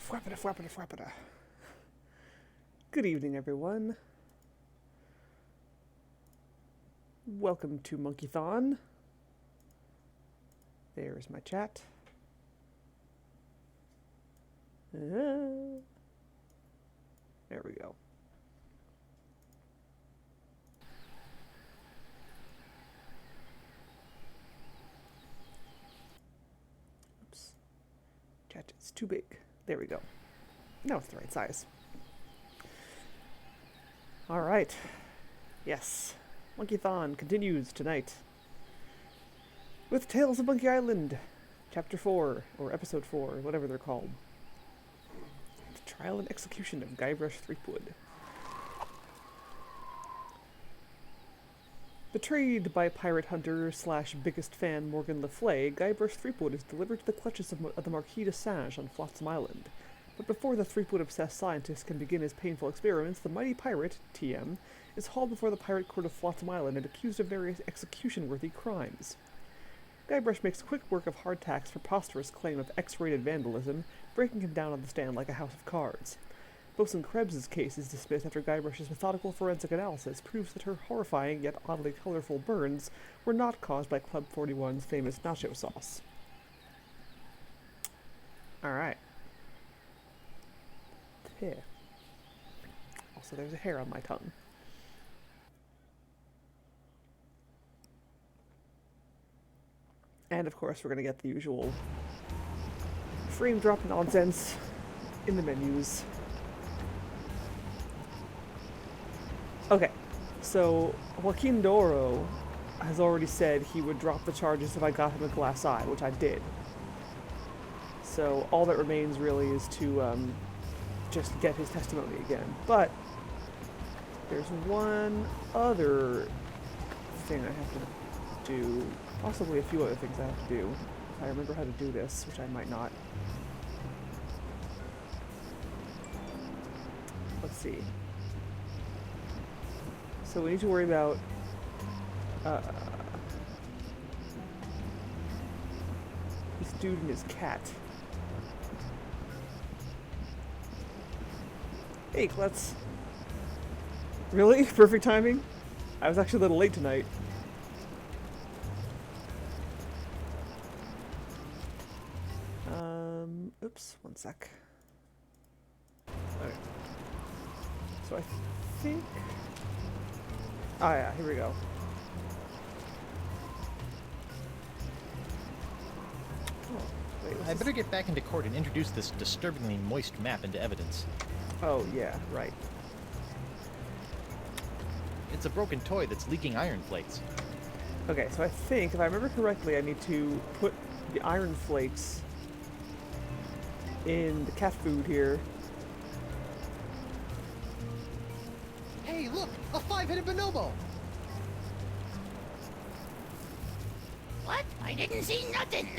Fwappida, fwappida, fwappida. Good evening, everyone. Welcome to Monkeython. There's my chat. There we go. Oops. Chat is too big. There we go. Now it's the right size. Alright. Yes. Monkeython continues tonight with Tales of Monkey Island, Chapter 4, or Episode 4, whatever they're called. The Trial and Execution of Guybrush Threepwood. Betrayed by pirate hunter / biggest fan Morgan Le Fay, Guybrush Threepwood is delivered to the clutches of the Marquis de Singe on Flotsam Island. But before the Threepwood-obsessed scientist can begin his painful experiments, the mighty pirate, TM, is hauled before the pirate court of Flotsam Island and accused of various execution-worthy crimes. Guybrush makes quick work of Hardtack's preposterous claim of X-rated vandalism, breaking him down on the stand like a house of cards. Bosun Krebs' case is dismissed after Guybrush's methodical forensic analysis proves that her horrifying yet oddly colorful burns were not caused by Club 41's famous nacho sauce. Alright. Here. Also, there's a hair on my tongue. And of course, we're going to get the usual frame drop nonsense in the menus. Okay, so Joaquin Doro has already said he would drop the charges if I got him a glass eye, which I did. So all that remains really is to just get his testimony again. But there's one other thing I have to do. Possibly a few other things I have to do. If I remember how to do this, which I might not. Let's see. So we need to worry about this dude and his cat. Hey, Klutz. Really? Perfect timing? I was actually a little late tonight. Oops, one sec. Okay. So I think... Oh yeah, here we go. Oh, wait, I better get back into court and introduce this disturbingly moist map into evidence. Oh yeah, right. It's a broken toy that's leaking iron flakes. Okay, so I think, if I remember correctly, I need to put the iron flakes in the cat food here. Hey, look! A five-headed bonobo! What? I didn't see nothing.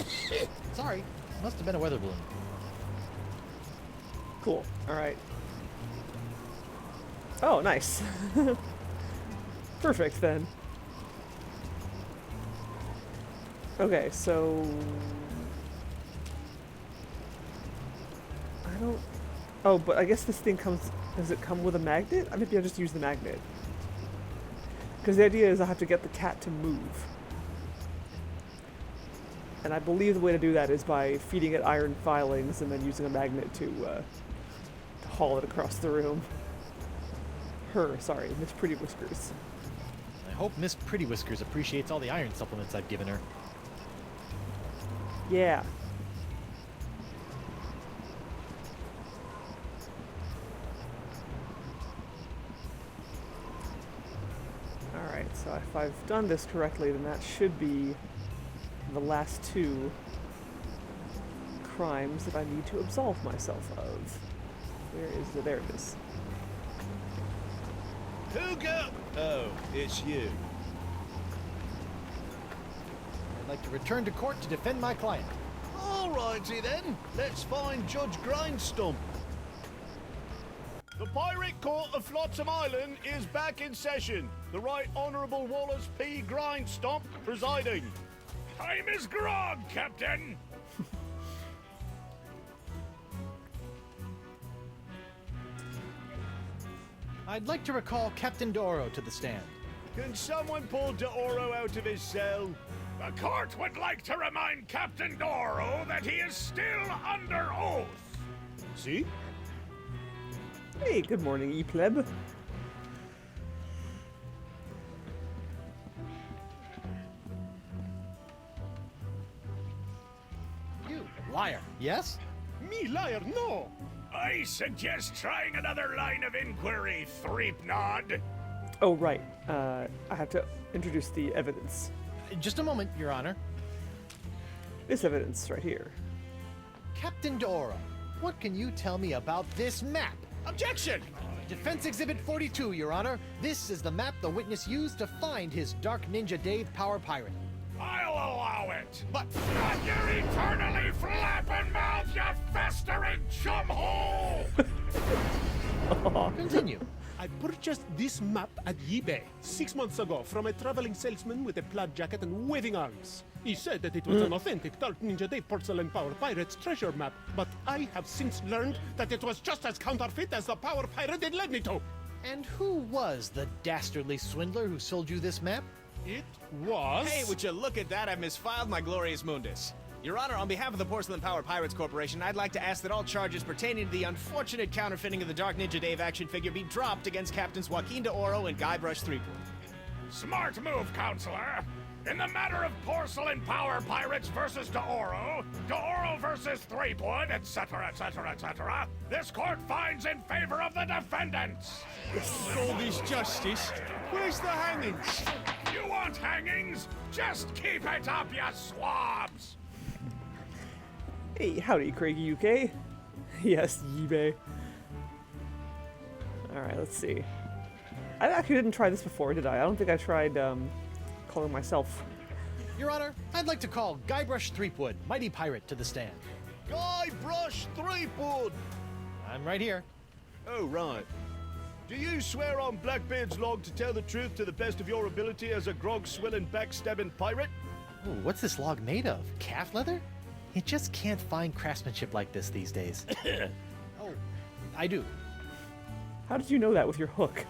Sorry, must have been a weather balloon. Cool. Alright. Oh, nice. Perfect, then. Okay, so... I don't... Oh, but I guess this thing comes... Does it come with a magnet? Maybe I'll just use the magnet. Because the idea is I have to get the cat to move. And I believe the way to do that is by feeding it iron filings and then using a magnet to haul it across the room. Sorry, Miss Pretty Whiskers. I hope Miss Pretty Whiskers appreciates all the iron supplements I've given her. Yeah. Alright, so if I've done this correctly, then that should be the last two crimes that I need to absolve myself of. Where is it? There it is. Who go? Oh, it's you. I'd like to return to court to defend my client. All righty then. Let's find Judge Grindstump. The Pirate Court of Flotsam Island is back in session. The Right Honourable Wallace P. Grindstump presiding. Time is grog, Captain. I'd like to recall Captain D'Oro to the stand. Can someone pull D'Oro out of his cell? The court would like to remind Captain D'Oro that he is still under oath. See? Hey, good morning, E-pleb. You liar, yes? Me liar, no. I suggest trying another line of inquiry, Threepnod. Oh, right. I have to introduce the evidence. Just a moment, Your Honor. This evidence right here. Captain D'Oro, what can you tell me about this map? Objection! Defense Exhibit 42, Your Honor. This is the map the witness used to find his Dark Ninja Dave Power Pirate. I'll allow it, but not your eternally flapping mouth, you festering chumhole! Continue. I purchased this map at eBay 6 months ago from a traveling salesman with a plaid jacket and waving arms. He said that it was an authentic Dark Ninja Dave Porcelain Power Pirates treasure map, but I have since learned that it was just as counterfeit as the Power Pirate it led me to. And who was the dastardly swindler who sold you this map? It was... Hey, would you look at that? I've misfiled my Glorious Mundus. Your Honor, on behalf of the Porcelain Power Pirates Corporation, I'd like to ask that all charges pertaining to the unfortunate counterfeiting of the Dark Ninja Dave action figure be dropped against Captains Joaquin D'Oro and Guybrush Threepwood. Smart move, Counselor. In the matter of Porcelain Power Pirates versus D'Oro, D'Oro versus Threepwood, etc., etc., etc., this court finds in favor of the defendants. all this justice. Where's the hangings? You want hangings? Just keep it up, you swabs! Hey, howdy, Craigie UK. Yes, eBay. Alright, let's see. I actually didn't try this before, did I? I don't think I tried, calling myself. Your Honor, I'd like to call Guybrush Threepwood, Mighty Pirate, to the stand. Guybrush Threepwood! I'm right here. Oh, right. Do you swear on Blackbeard's log to tell the truth to the best of your ability as a grog-swilling, backstabbing pirate? Ooh, what's this log made of? Calf leather? You just can't find craftsmanship like this these days. Oh, I do. How did you know that with your hook?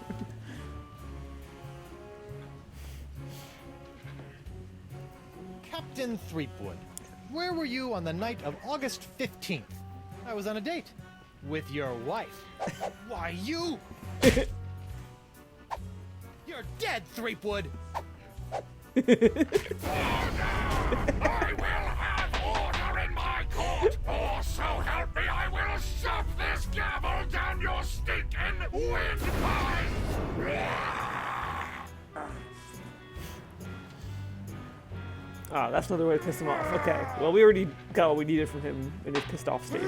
Captain Threepwood, where were you on the night of August 15th? I was on a date. With your wife. Why, you... You're dead, Threepwood! I will have order in my court, or so help me, I will shove this gavel down your stinking windpipe! Ah, that's another way to piss him off. Okay, well, we already got what we needed from him in his pissed off state.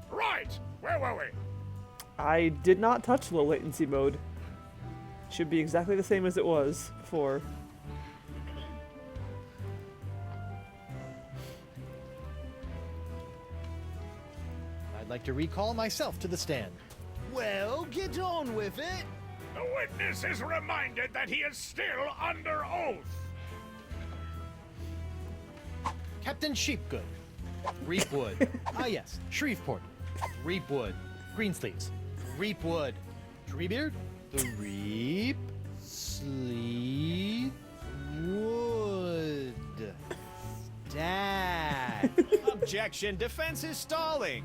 Right, where were we? I did not touch low latency mode. Should be exactly the same as it was before. I'd like to recall myself to the stand. Well, get on with it. The witness is reminded that he is still under oath. Captain Sheepgood. Reapwood. Ah, yes. Shreveport. Reapwood. Greensleeves. Reapwood. Treebeard. The Reap. Sleeve. Wood. Dad. Objection, defense is stalling.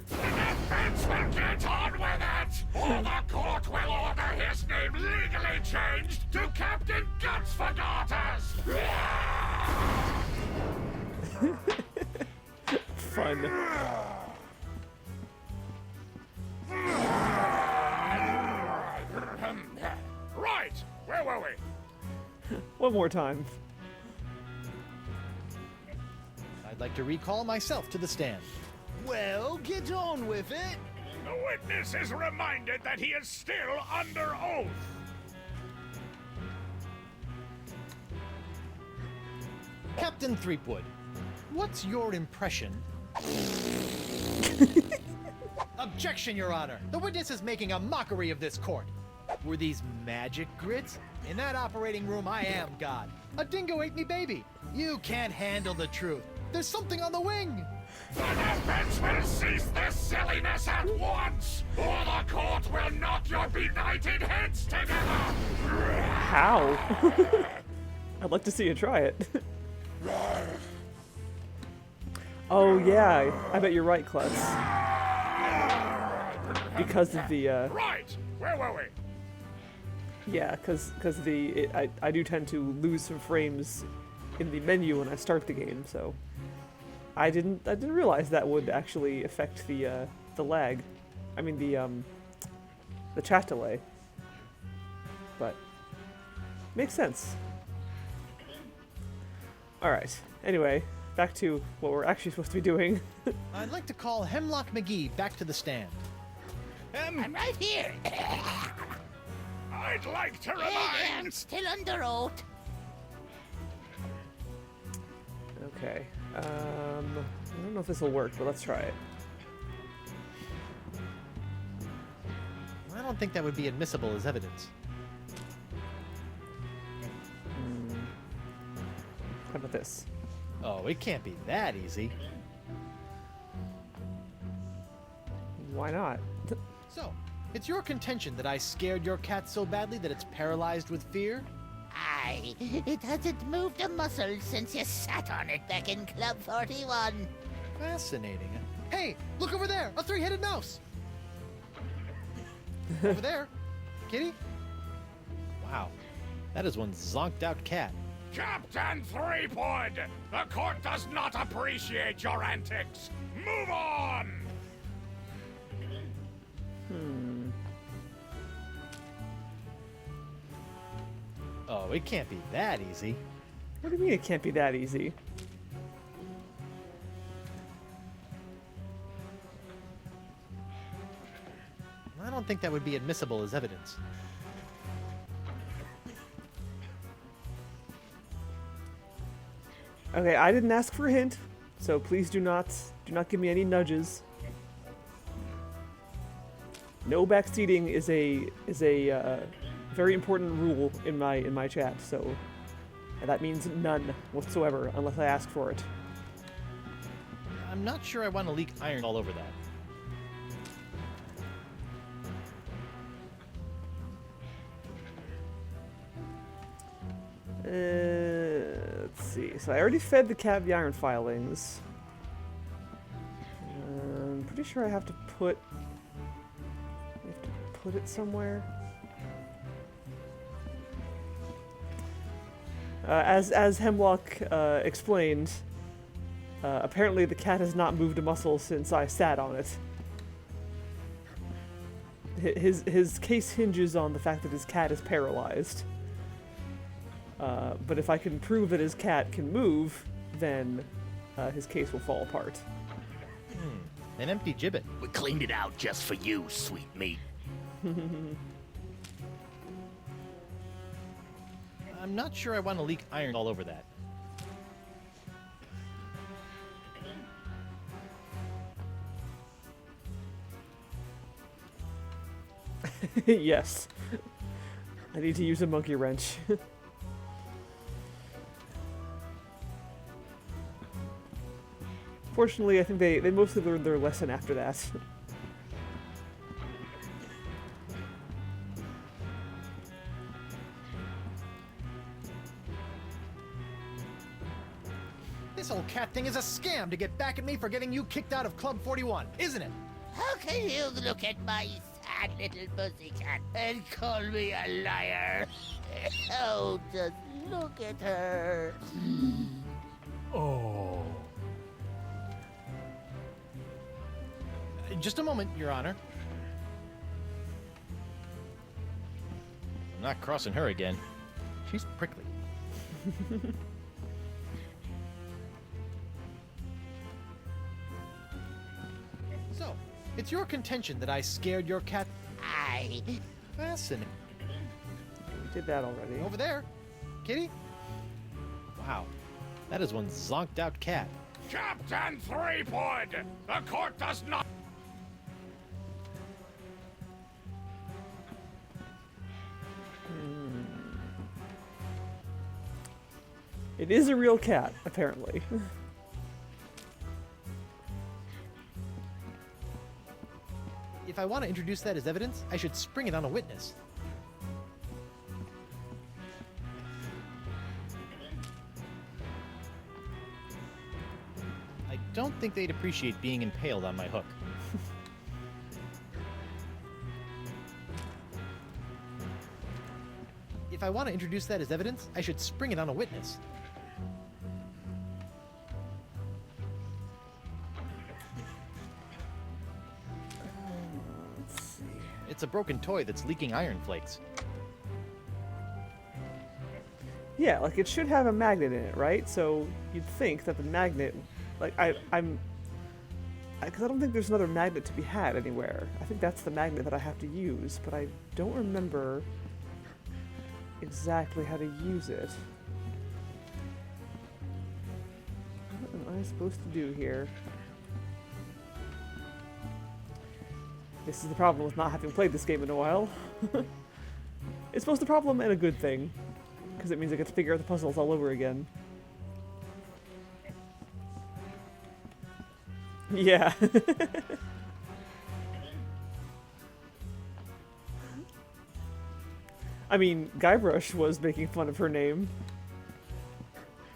The defense will get on with it, or the court will order his name legally changed to Captain Guts for Garters. Fun. Right, where were we? One more time. I'd like to recall myself to the stand. Well, get on with it. The witness is reminded that he is still under oath. Captain Threepwood, what's your impression? Objection, Your Honor. The witness is making a mockery of this court. Were these magic grits? In that operating room, I am God. A dingo ate me baby. You can't handle the truth. There's something on the wing! The defense will cease this silliness at once, or the court will knock your benighted heads together! How? I'd like to see you try it. Oh yeah, I bet you're right, Klutz. Because of the Right! Where were we? yeah, because I do tend to lose some frames in the menu when I start the game, so I didn't realize that would actually affect the lag. I mean the chat delay. But makes sense. All right. Anyway, back to what we're actually supposed to be doing. I'd like to call Hemlock McGee back to the stand. I'm right here. I'd like to I'm remind... still under oath. Okay. I don't know if this will work, but let's try it. I don't think that would be admissible as evidence. How about this? Oh, it can't be that easy. Why not? So, it's your contention that I scared your cat so badly that it's paralyzed with fear? Aye, it hasn't moved a muscle since you sat on it back in Club 41. Fascinating. Hey, look over there! A three-headed mouse! Over there. Kitty? Wow, that is one zonked-out cat. Captain Threepwood! The court does not appreciate your antics! Move on! Oh, it can't be that easy. What do you mean it can't be that easy? I don't think that would be admissible as evidence. Okay, I didn't ask for a hint, so please do not give me any nudges. No backseating is a very important rule in my chat, so that means none whatsoever unless I ask for it. I'm not sure I want to leak iron all over that. Let's see. So I already fed the cat the iron filings. I'm pretty sure I have to put it somewhere. As Hemlock explained, apparently the cat has not moved a muscle since I sat on it. His case hinges on the fact that his cat is paralyzed. But if I can prove that his cat can move, then his case will fall apart. An empty gibbet. We cleaned it out just for you, sweet meat. I'm not sure I want to leak iron all over that. Yes. I need to use a monkey wrench. Fortunately, I think they mostly learned their lesson after that. This whole cat thing is a scam to get back at me for getting you kicked out of Club 41, isn't it? How can you look at my sad little pussycat and call me a liar? Oh, just look at her. Oh. Just a moment, Your Honor. I'm not crossing her again. She's prickly. So, it's your contention that I scared your cat? Aye. Fascinating. We did that already. Over there. Kitty? Wow. That is one zonked out cat. Captain Threepwood! The court does not... It is a real cat, apparently. If I want to introduce that as evidence, I should spring it on a witness. I don't think they'd appreciate being impaled on my hook. If I want to introduce that as evidence, I should spring it on a witness. Let's see. It's a broken toy that's leaking iron flakes. Yeah, like it should have a magnet in it, right? So you'd think that the magnet, like because I don't think there's another magnet to be had anywhere. I think that's the magnet that I have to use, but I don't remember exactly how to use it. What am I supposed to do here? This is the problem with not having played this game in a while. It's both a problem and a good thing, because it means I get to figure out the puzzles all over again. Yeah. I mean, Guybrush was making fun of her name,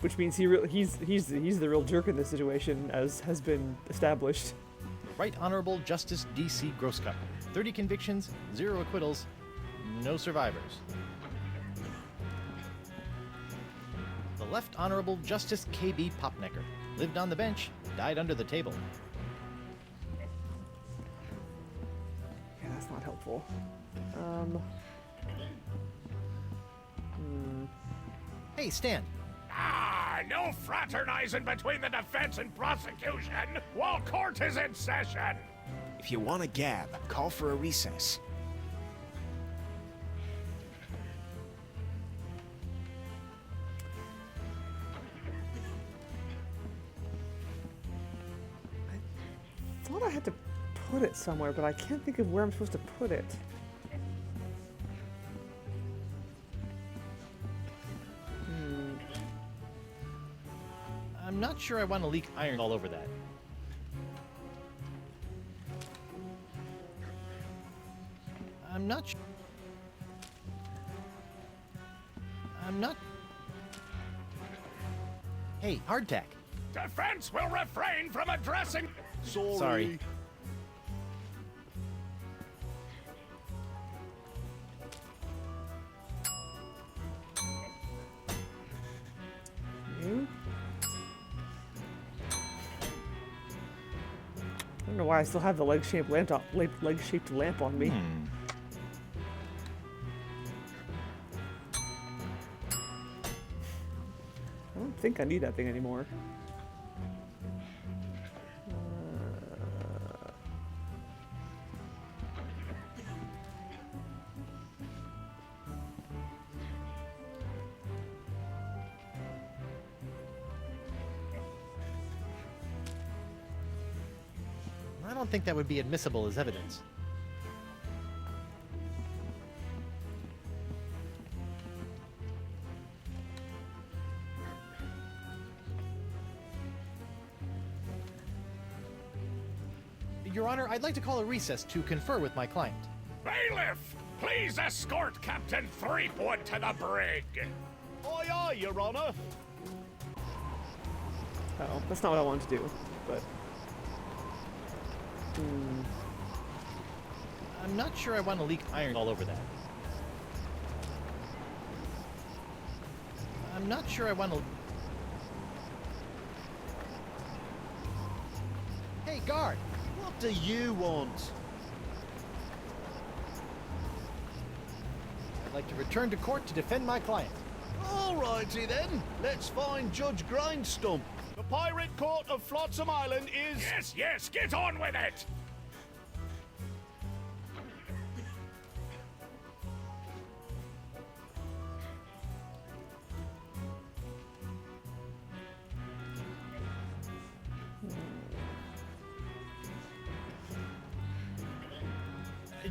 which means he's the real jerk in this situation, as has been established. Right Honorable Justice D.C. Grosscup. 30 convictions, 0 acquittals, no survivors. The Left Honorable Justice K.B. Popnecker. Lived on the bench, died under the table. Yeah, that's not helpful. Hey, Stan. No fraternizing between the defense and prosecution while court is in session. If you want to gab, call for a recess. I thought I had to put it somewhere, but I can't think of where I'm supposed to put it. I'm not sure I want to leak iron all over that. I'm not sure. I'm not. Hey, hardtack. Defense will refrain from addressing. Sorry. You? I don't know why I still have the leg-shaped lamp on me. I don't think I need that thing anymore. I don't think that would be admissible as evidence. Your Honor, I'd like to call a recess to confer with my client. Bailiff, please escort Captain Threepwood to the brig. Aye, aye, Your Honor. Oh, that's not what I wanted to do, but... I'm not sure I want to leak iron all over that. I'm not sure I want to... Hey, guard! What do you want? I'd like to return to court to defend my client. All righty then. Let's find Judge Grindstump. The Pirate Court of Flotsam Island is... Yes, yes, get on with it.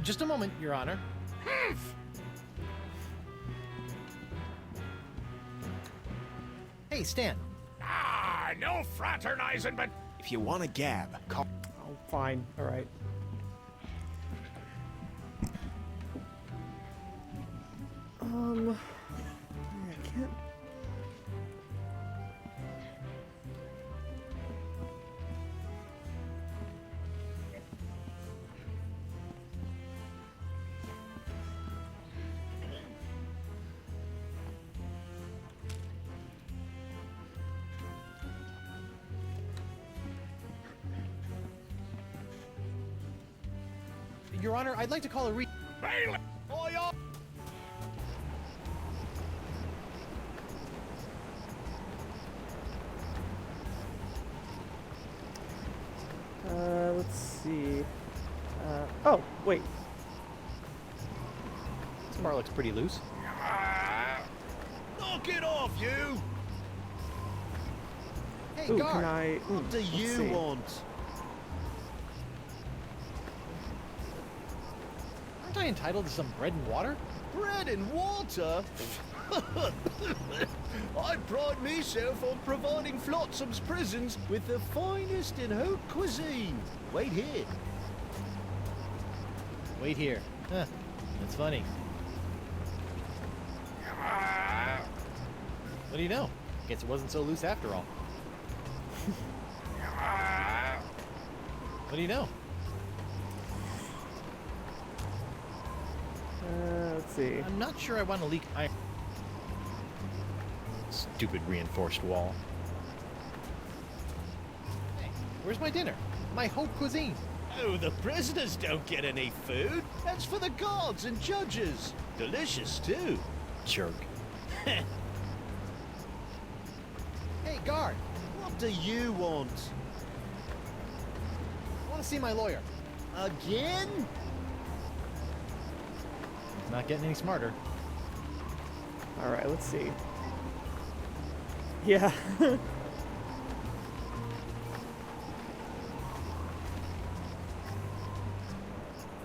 Just a moment, Your Honor. Hey, Stan. No fraternizing, but If you want to gab, call. Oh, fine. Alright. Your Honor, I'd like to call a Bailey! Oi, oi. Let's see. Oh, wait. This bar looks pretty loose. Knock it off, you! Hey, Ooh, guard. can I... Ooh, What do let's you see. want? Aren't I entitled to some bread and water? Bread and water? I pride myself on providing Flotsam's prisons with the finest in haute cuisine. Wait here. Wait here. Huh. That's funny. What do you know? Guess it wasn't so loose after all. What do you know? Let's see. I'm not sure I want to leak iron. Stupid reinforced wall. Hey, where's my dinner? My haute cuisine. Oh, the prisoners don't get any food. That's for the guards and judges. Delicious, too. Jerk. Hey, guard. What do you want? I want to see my lawyer. Again? He's not getting any smarter. Alright, let's see. Yeah.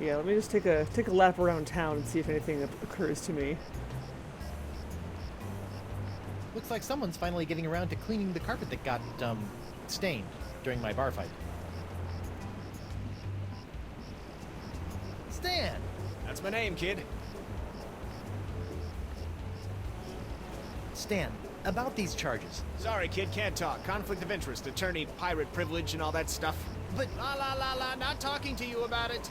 Yeah, let me just take a lap around town and see if anything occurs to me. Looks like someone's finally getting around to cleaning the carpet that got, stained during my bar fight. Stan! That's my name, kid. Stan, about these charges. Sorry, kid, can't talk. Conflict of interest, attorney, pirate privilege, and all that stuff. But La la la la, not talking to you about it.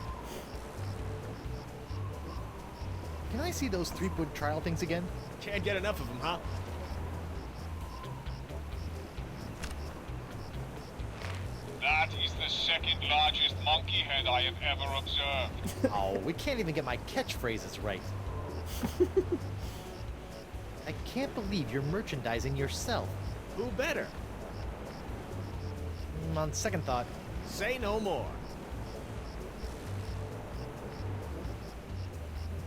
can I see those three-wood trial things again? Can't get enough of them, huh? That is the second largest monkey head I have ever observed. Oh, we can't even get my catchphrases right. I can't believe you're merchandising yourself. Who better? On second thought, Say no more.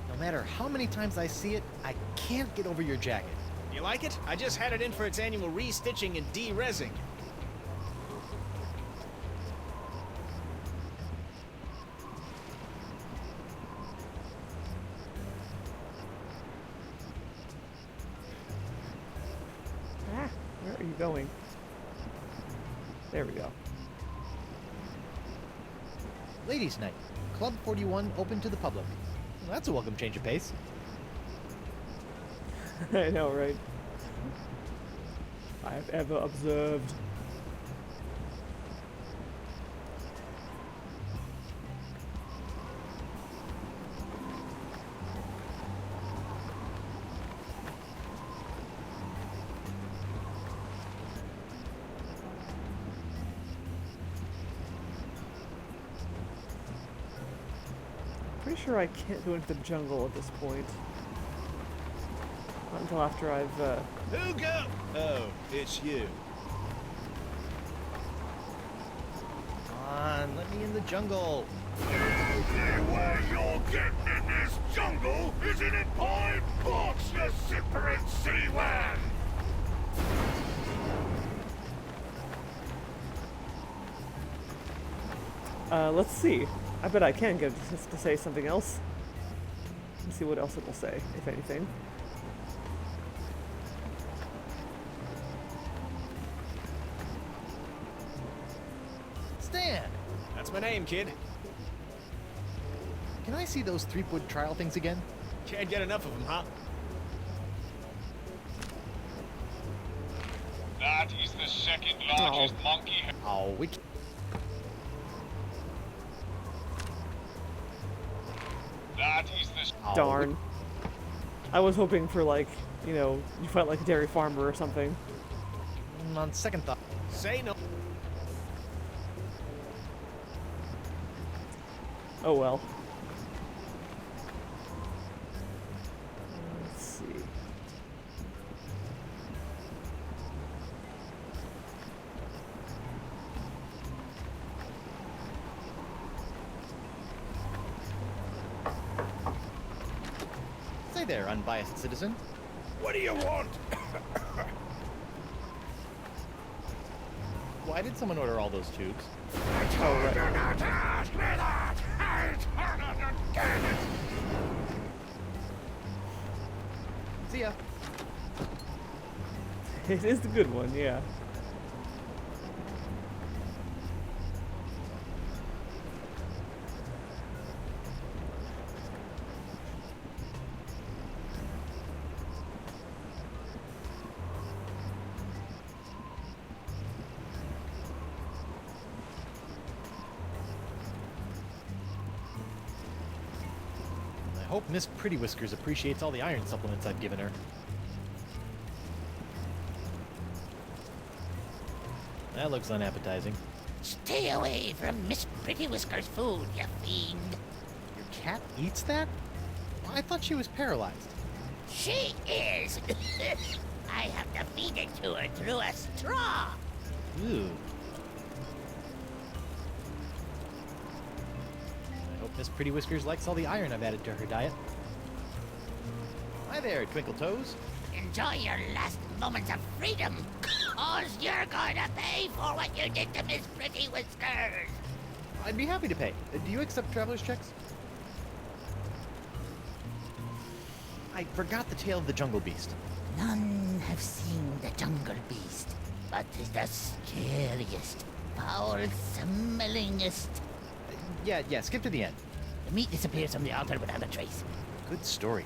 no matter how many times I see it, I can't get over your jacket. You like it? I just had it in for its annual re-stitching and de-rezzing. Ah, where are you going? There we go. Ladies' Night. Club 41 open to the public. Well, that's a welcome change of pace. I know, right? I've ever observed. Pretty sure I can't go into the jungle at this point. Not until after I've, Who go? Oh, it's you. Come on, let me in the jungle. The way you're getting in this jungle is in a pine box, you simpering sea worm! let's see. I bet I can get this to say something else. Let's see what else it will say, if anything. Stan! That's my name, kid. Can I see those three-wood trial things again? Can't get enough of them, huh? That is the second largest monkey head. Oh, we can't. That is the Oh, Darn. I was hoping for, like, you know, you fight like a dairy farmer or something. On second thought. Say no. Oh well. there, unbiased citizen. What do you want? Why did someone order all those tubes? I told you not to ask me that! I told you to get it! See ya. It is the good one, yeah. I hope Miss Pretty Whiskers appreciates all the iron supplements I've given her. That looks unappetizing. Stay away from Miss Pretty Whiskers' food, you fiend. Your cat eats that? I thought she was paralyzed. She is. I have to feed it to her through a straw. Ooh. I hope Miss Pretty Whiskers likes all the iron I've added to her diet. Hi there, Twinkle Toes. Enjoy your last moments of freedom, cause you're going to pay for what you did to Miss Pretty Whiskers. I'd be happy to pay. Do you accept traveler's checks? I forgot the tale of the jungle beast. None have seen the jungle beast, but 'tis the scariest, foul-smellingest. Yeah, skip to the end. The meat disappears from the altar without a trace. Good story.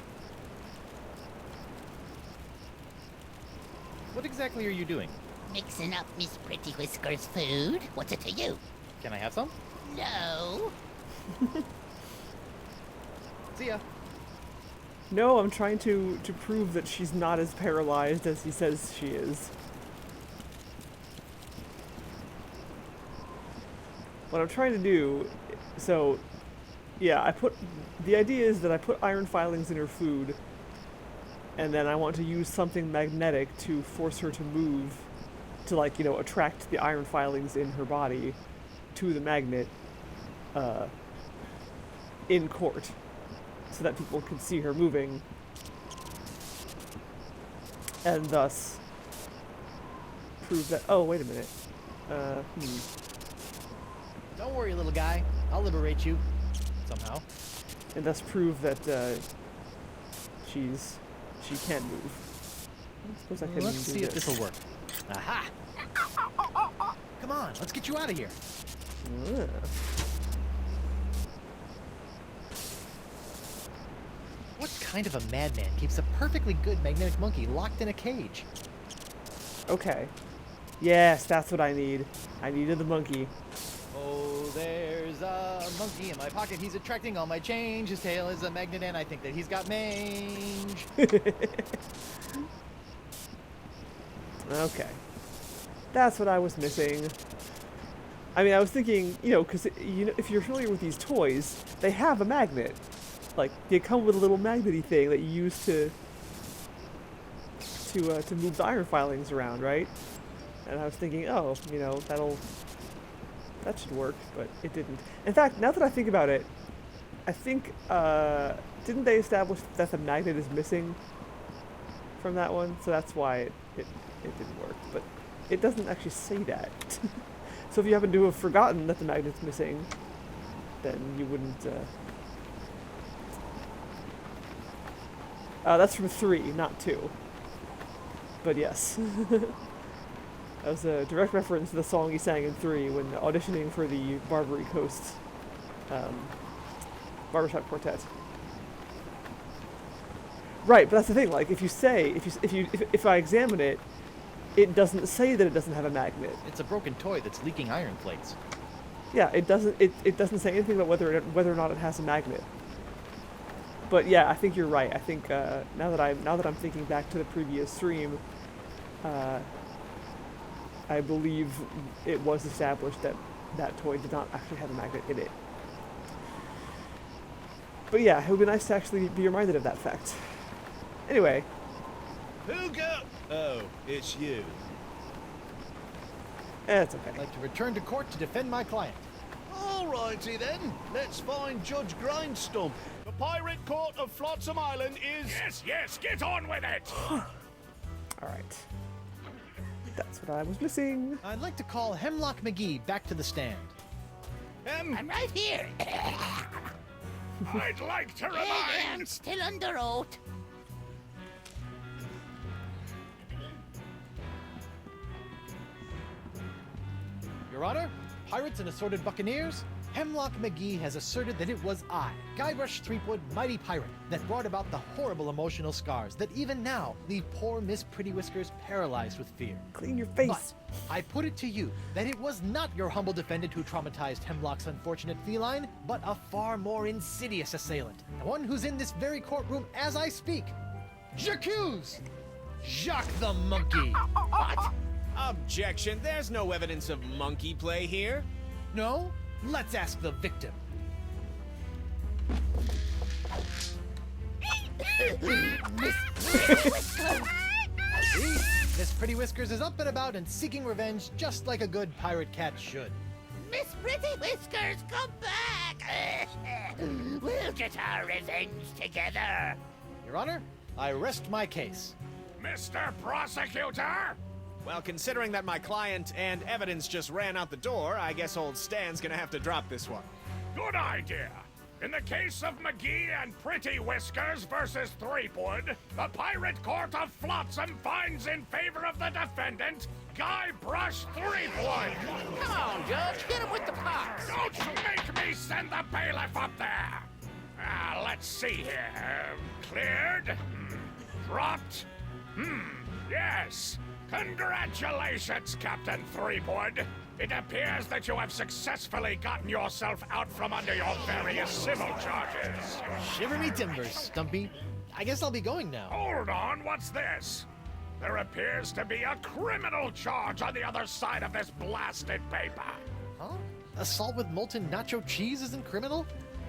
What exactly are you doing? Mixing up Miss Pretty Whiskers' food? What's it to you? Can I have some? No. See ya. No, I'm trying to prove that she's not as paralyzed as he says she is. What I'm trying to do, so, yeah, the idea is that I put iron filings in her food, and then I want to use something magnetic to force her to move, to, like, you know, attract the iron filings in her body to the magnet, in court, so that people can see her moving, and thus prove that, oh, wait a minute, Don't worry, little guy. I'll liberate you. Somehow. and thus prove that, she can move. I suppose I can Let's do see if this. this'll work. Aha! Come on, let's get you out of here. Ah. What kind of a madman keeps a perfectly good magnetic monkey locked in a cage? Okay. Yes, that's what I need. I needed the monkey. Oh, there's a monkey in my pocket. He's attracting all my change. His tail is a magnet, and I think that he's got mange. Okay. That's what I was missing. I mean, I was thinking, you know, because, you know, if you're familiar with these toys, they have a magnet. Like, they come with a little magnety thing that you use to move the iron filings around, right? And I was thinking, oh, you know, that should work, but it didn't. In fact, now that I think about it, I think, didn't they establish that the magnet is missing from that one? So that's why it didn't work, but it doesn't actually say that. So if you happen to have forgotten that the magnet's missing, then you wouldn't, that's from 3, not 2. But yes. That was a direct reference to the song he sang in 3 when auditioning for the Barbary Coast barbershop quartet. Right, but that's the thing. Like, if I examine it, it doesn't say that it doesn't have a magnet. It's a broken toy that's leaking iron plates. Yeah, it doesn't. It doesn't say anything about whether or not it has a magnet. But yeah, I think you're right. I think now that I'm thinking back to the previous stream, I believe it was established that that toy did not actually have a magnet in it. But yeah, it would be nice to actually be reminded of that fact. Anyway. Who go? Oh, it's you. It's okay. I'd like to return to court to defend my client. Alrighty then, let's find Judge Grindstump. The pirate court of Flotsam Island is... Yes, get on with it! Alright. That's what I was missing. I'd like to call Hemlock McGee back to the stand. I'm right here. I'd like to I'm remind... still under oath. Your Honor, pirates and assorted buccaneers, Hemlock McGee has asserted that it was I, Guybrush Threepwood, mighty pirate, that brought about the horrible emotional scars that even now leave poor Miss Pretty Whiskers paralyzed with fear. Clean your face. But I put it to you that it was not your humble defendant who traumatized Hemlock's unfortunate feline, but a far more insidious assailant, the one who's in this very courtroom as I speak. J'accuse Jacques the Monkey. What? Objection. There's no evidence of monkey play here. No? Let's ask the victim. See? Miss Pretty Whiskers is up and about and seeking revenge just like a good pirate cat should. Miss Pretty Whiskers, come back! We'll get our revenge together. Your Honor, I rest my case. Mr. Prosecutor! Well, considering that my client and evidence just ran out the door, I guess old Stan's gonna have to drop this one. Good idea. In the case of McGee and Pretty Whiskers versus Threepwood, the Pirate Court of Flotsam finds in favor of the defendant, Guybrush Threepwood. Come on, Judge, hit him with the pox. Don't make me send the bailiff up there. Let's see here. Cleared? Dropped? Yes. Congratulations, Captain Threepwood. It appears that you have successfully gotten yourself out from under your various civil charges. Shiver me timbers, Stumpy. I guess I'll be going now. Hold on, what's this? There appears to be a criminal charge on the other side of this blasted paper. Huh? Assault with molten nacho cheese isn't criminal?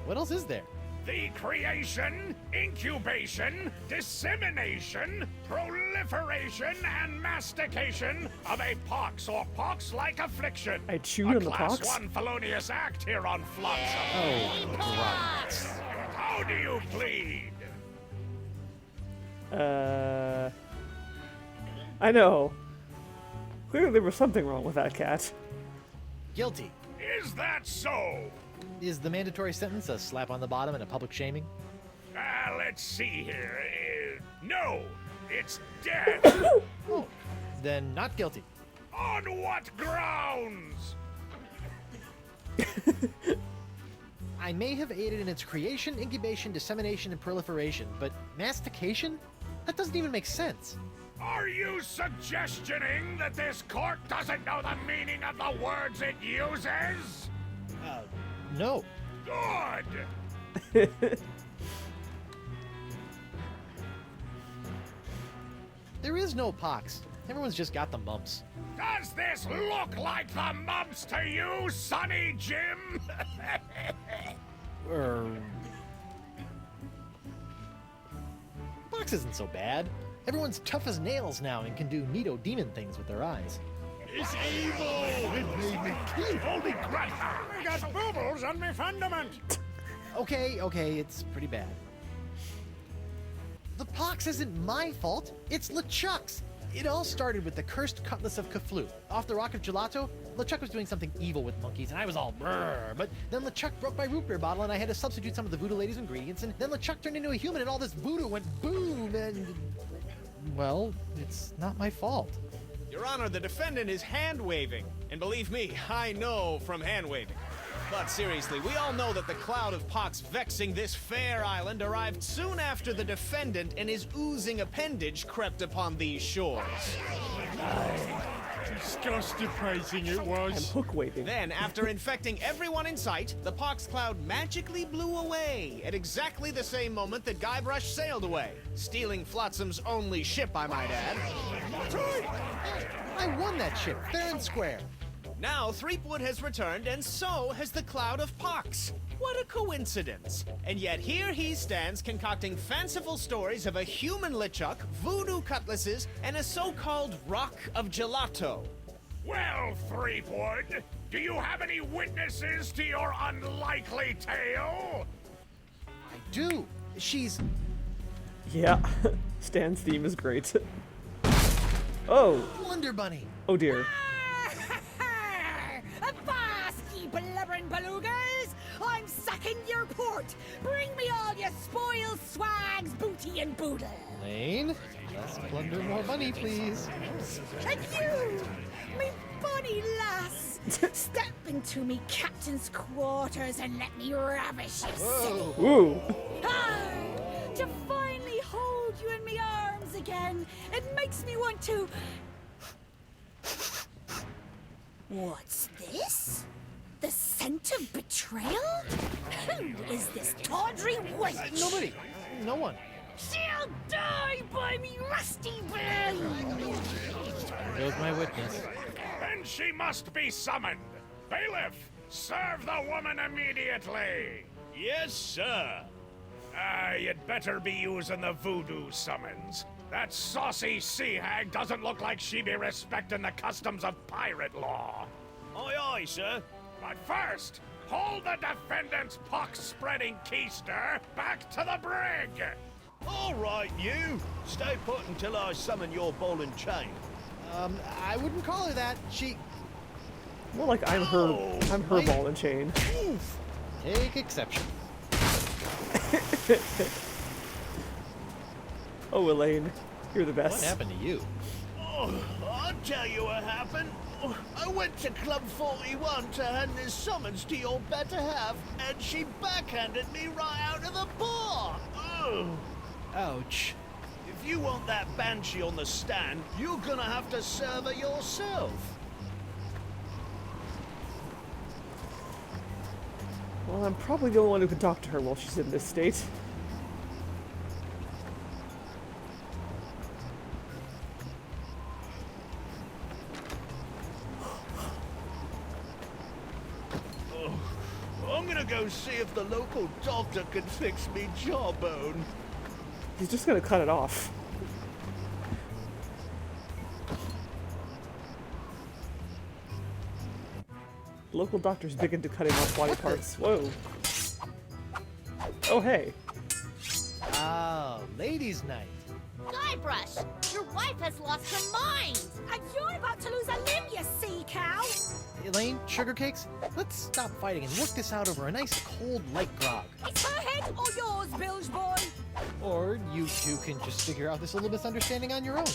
What else is there? The creation, incubation, dissemination, proliferation, and mastication of a pox or pox-like affliction. I chewed on the Class pox? 1 felonious act here on Flotsam. Oh, right. How do you plead? I know. Clearly there was something wrong with that cat. Guilty. Is that so? Is the mandatory sentence a slap on the bottom and a public shaming? Let's see here. No, it's dead. Oh, then not guilty. On what grounds? I may have aided in its creation, incubation, dissemination, and proliferation, but mastication? That doesn't even make sense. Are you suggesting that this court doesn't know the meaning of the words it uses? No. Good. There is no pox. Everyone's just got the mumps. Does this look like the mumps to you, Sonny Jim? Pox isn't so bad. Everyone's tough as nails now and can do neato demon things with their eyes. It's evil! It made me kill Holy crap! I got bubbles on my fundament. Okay, it's pretty bad. The pox isn't my fault. It's LeChuck's. It all started with the cursed cutlass of Cthulhu. Off the Rock of Gelato, LeChuck was doing something evil with monkeys, and I was all brrr. But then LeChuck broke my root beer bottle, and I had to substitute some of the voodoo lady's ingredients, and then LeChuck turned into a human, and all this voodoo went boom, and... well, it's not my fault. Your Honor, the defendant is hand-waving. And believe me, I know from hand-waving. But seriously, we all know that the cloud of pox vexing this fair island arrived soon after the defendant and his oozing appendage crept upon these shores. Disgust depressing it I'm was. hook waving. Then, after infecting everyone in sight, the pox cloud magically blew away at exactly the same moment that Guybrush sailed away, stealing Flotsam's only ship, I might add. I won that ship, fair and square. Now, Threepwood has returned, and so has the Cloud of Pox. What a coincidence. And yet here he stands concocting fanciful stories of a human LeChuck, voodoo cutlasses, and a so-called Rock of Gelato. Well, Threepwood, Do you have any witnesses to your unlikely tale? I do. She's... Yeah, Stan's theme is great. Oh, Wonder Bunny. oh dear. Avast, ye blubbering belugas! I'm sacking your port! Bring me all your spoils, swags, booty, and boodle! Lane, let's plunder more bunny, please. And you, me bonny lass! Step into me captain's quarters and let me ravish you, silly! Ooh. Ah, to finally hold you in me arms again, it makes me want to... What's this? The scent of betrayal? Who is this tawdry wench? Nobody. No one. She'll die by me rusty blade! There goes my witness. Then she must be summoned. Bailiff, serve the woman immediately. Yes, sir. You'd better be using the voodoo summons. That saucy sea hag doesn't look like she be respecting the customs of pirate law. Aye, aye, sir. But first, hold the defendant's pox-spreading keister back to the brig. All right, you. Stay put until I summon your ball and chain. I wouldn't call her that. She... More like I'm her ball and chain. Oof. Take exception. Oh, Elaine, you're the best. What happened to you? Oh, I'll tell you what happened. Oh, I went to Club 41 to hand this summons to your better half, and she backhanded me right out of the bar. Ugh. Ouch. If you want that banshee on the stand, you're gonna have to serve her yourself. Well, I'm probably the only one who can talk to her while she's in this state. I'm gonna go see if the local doctor can fix me jawbone. He's just gonna cut it off. Local doctor's big into cutting off body parts. Whoa. Oh, hey. Ah, ladies' night. Guybrush, your wife has lost her mind. And you're about to lose a limb, you sea cow! Elaine, sugar cakes, let's stop fighting and work this out over a nice cold light grog. It's her head or yours, bilge boy! Or you two can just figure out this little misunderstanding on your own.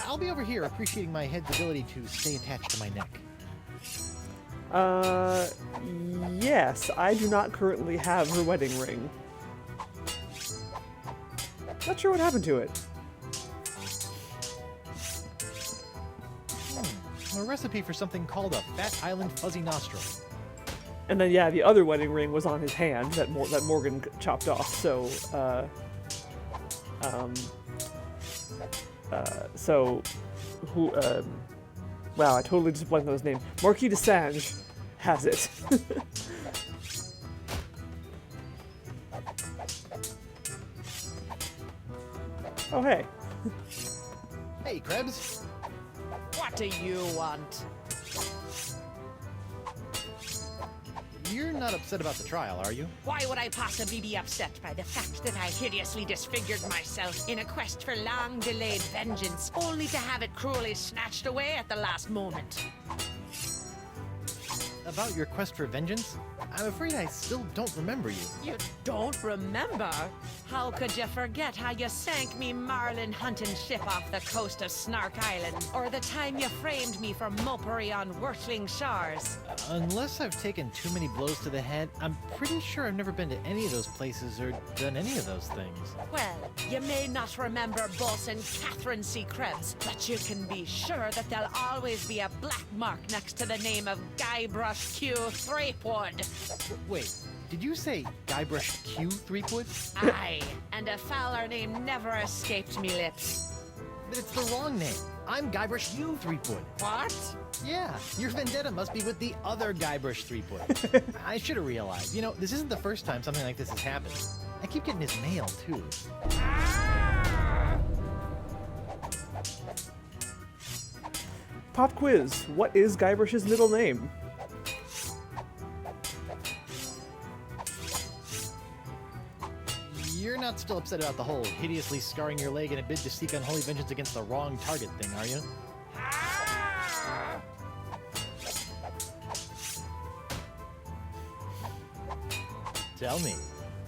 I'll be over here appreciating my head's ability to stay attached to my neck. Yes, I do not currently have her wedding ring. Not sure what happened to it. A recipe for something called a Fat Island Fuzzy Nostril. And then, yeah, the other wedding ring was on his hand that Morgan chopped off, so, wow, I totally just blanked on his name. Marquis de Sange has it. Oh, hey. Hey, Krebs. What do you want? You're not upset about the trial, are you? Why would I possibly be upset by the fact that I hideously disfigured myself in a quest for long-delayed vengeance, only to have it cruelly snatched away at the last moment? About your quest for vengeance? I'm afraid I still don't remember you. You don't remember? How could you forget how you sank me marlin hunting ship off the coast of Snark Island? Or the time you framed me for mopery on Wurtling Shores? Unless I've taken too many blows to the head, I'm pretty sure I've never been to any of those places or done any of those things. Well, you may not remember Bosun Catherine C. Krebs, but you can be sure that there'll always be a black mark next to the name of Guybrush Q. Threepwood. Wait, did you say Guybrush Q. Threepwood? Aye, and a fouler name never escaped me lips. But it's the wrong name. I'm Guybrush U. Threepwood. What? Yeah, your vendetta must be with the other Guybrush Threepwood. I should have realized. You know, this isn't the first time something like this has happened. I keep getting his mail, too. Pop quiz. What is Guybrush's middle name? not still upset about the whole hideously scarring your leg in a bid to seek unholy vengeance against the wrong target thing, are you? Tell me,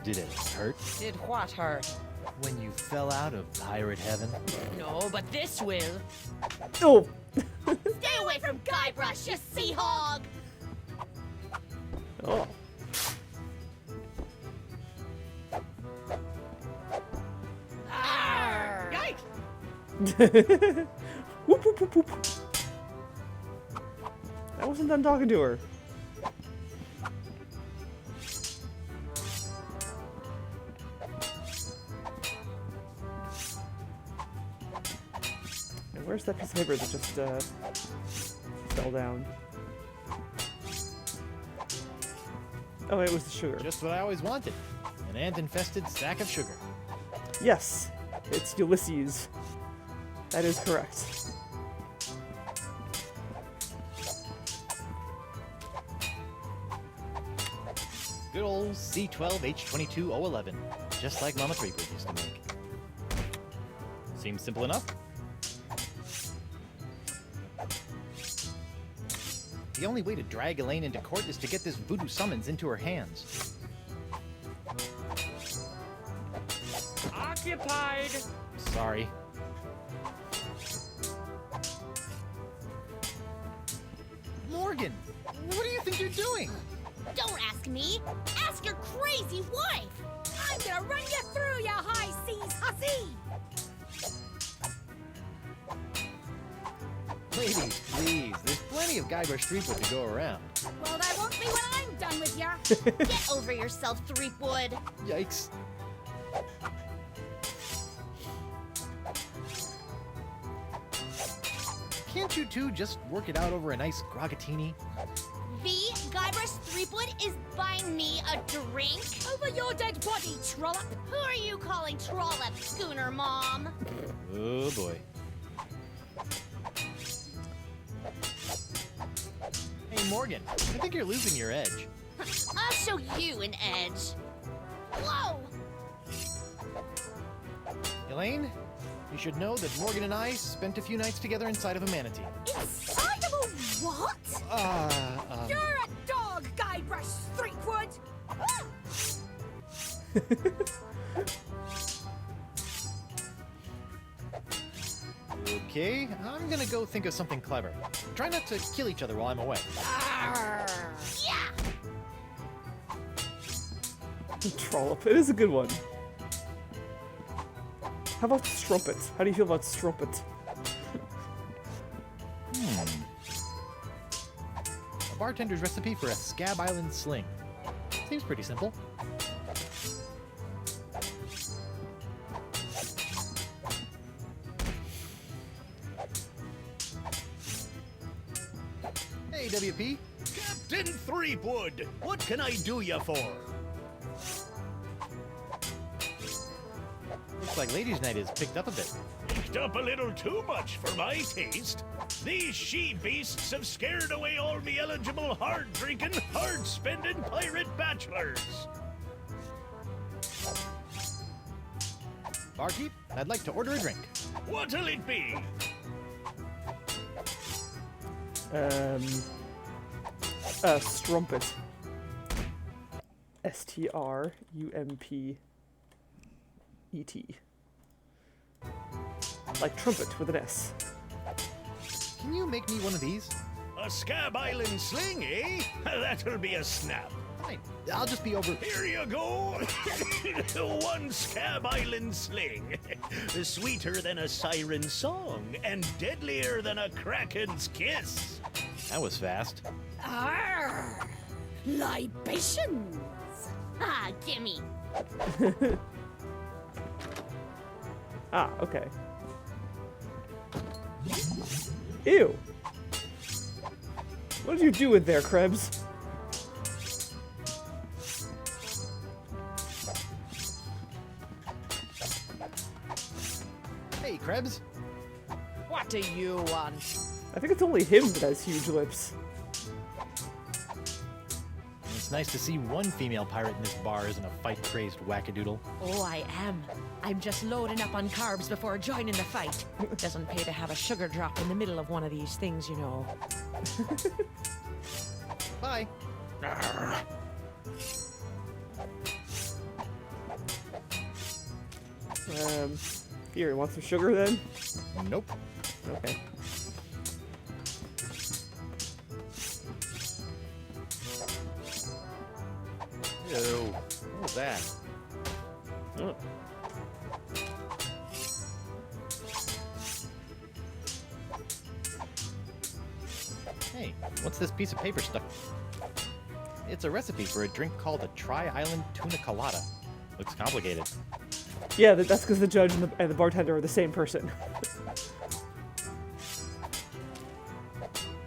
did it hurt Did what hurt? when you fell out of pirate heaven? No, but this will. Oh! Stay away from Guybrush, you sea hog! Oh. Yikes! Whoop, whoop, whoop, whoop. I wasn't done talking to her. And where's that piece of paper that just fell down? Oh, it was the sugar. Just what I always wanted. An ant-infested sack of sugar. Yes, it's Ulysses. That is correct. Good old C12H22O11. Just like Mama Threepwood used to make. Seems simple enough. The only way to drag Elaine into court is to get this voodoo summons into her hands. Occupied! Sorry. Morgan, what do you think you're doing? Don't ask me. Ask your crazy wife. I'm gonna run you through, you high seas hussy. Ladies, please. There's plenty of Guybrush Threepwood to go around. Well, that won't be when I'm done with ya. Get over yourself, Threepwood. Yikes. Can't you two just work it out over a nice groggatini? V, Guybrush Threepwood is buying me a drink? Over your dead body, trollop. Who are you calling trollop, Schooner Mom? Oh boy. Hey Morgan, I think you're losing your edge. I'll show you an edge. Whoa! Elaine, you should know that Morgan and I spent a few nights together inside of a manatee. Inside of a what? You're a dog, Guybrush Threepwood! Okay, I'm gonna go think of something clever. Try not to kill each other while I'm away. Yeah! Trollop. It is a good one. How about strumpet? How do you feel about strumpet? A bartender's recipe for a Scab Island sling. Seems pretty simple. Hey, WP. Captain Threepwood, what can I do you for? Looks like ladies' night is picked up a bit. Picked up a little too much for my taste. These she-beasts have scared away all me eligible, hard-drinking, hard-spending pirate bachelors. Barkeep, I'd like to order a drink. What'll it be? Strumpet. S-T-R-U-M-P-E-T. Like trumpet with an S. Can you make me one of these? A Scab Island sling, eh? That'll be a snap. Fine. I'll just be over. Here you go. One Scab Island sling. Sweeter than a siren's song and deadlier than a kraken's kiss. That was fast. Arr! Libations! Ah, gimme. Ah, okay. Ew! What did you do in there, Krebs? Hey, Krebs. What do you want? I think it's only him that has huge lips. It's nice to see one female pirate in this bar isn't a fight-crazed wackadoodle. Oh, I am. I'm just loading up on carbs before joining the fight. Doesn't pay to have a sugar drop in the middle of one of these things, you know. Bye. Here, you want some sugar then? Nope. Okay. Ew. What was that? Oh. Hey, what's this piece of paper stuck? It's a recipe for a drink called a Tri-Island Tuna Colada. Looks complicated. Yeah, that's because the judge and the bartender are the same person.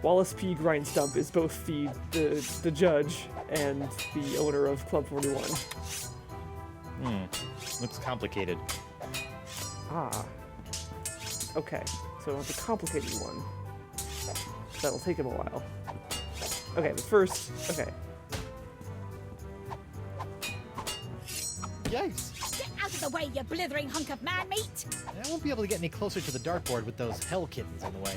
Wallace P. Grindstump is both the judge and the owner of Club 41. Looks complicated. Ah. Okay, so I want the complicated one. That'll take him a while. Okay, but first, okay. Yikes! Get out of the way, you blithering hunk of man meat! I won't be able to get any closer to the dartboard with those hell kittens in the way.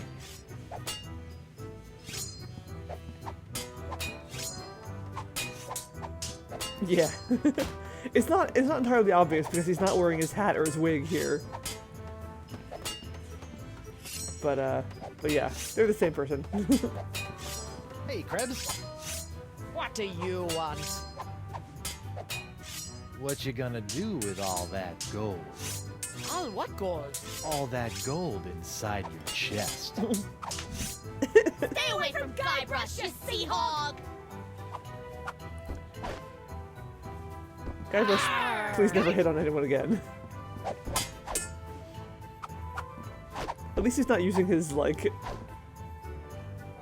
Yeah. It's not entirely obvious because he's not wearing his hat or his wig here. But yeah, they're the same person. Hey, Krebs. What do you want? What you gonna do with all that gold? All what gold? All that gold inside your chest. Stay away from Guybrush, you sea hog! Guybrush, please never hit on anyone again. At least he's not using his, like,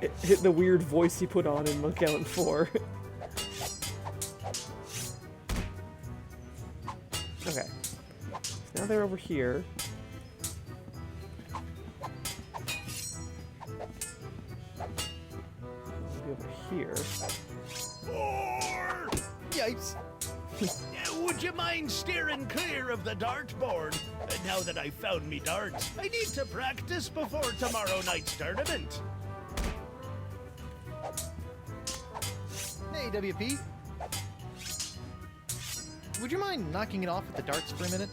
hit the weird voice he put on in Monkey Island 4. Okay. So now they're over here. Maybe over here. Or... Yikes! Would you mind steering clear of the dartboard? Now that I've found me darts, I need to practice before tomorrow night's tournament. Hey, WP. Would you mind knocking it off with the darts for a minute?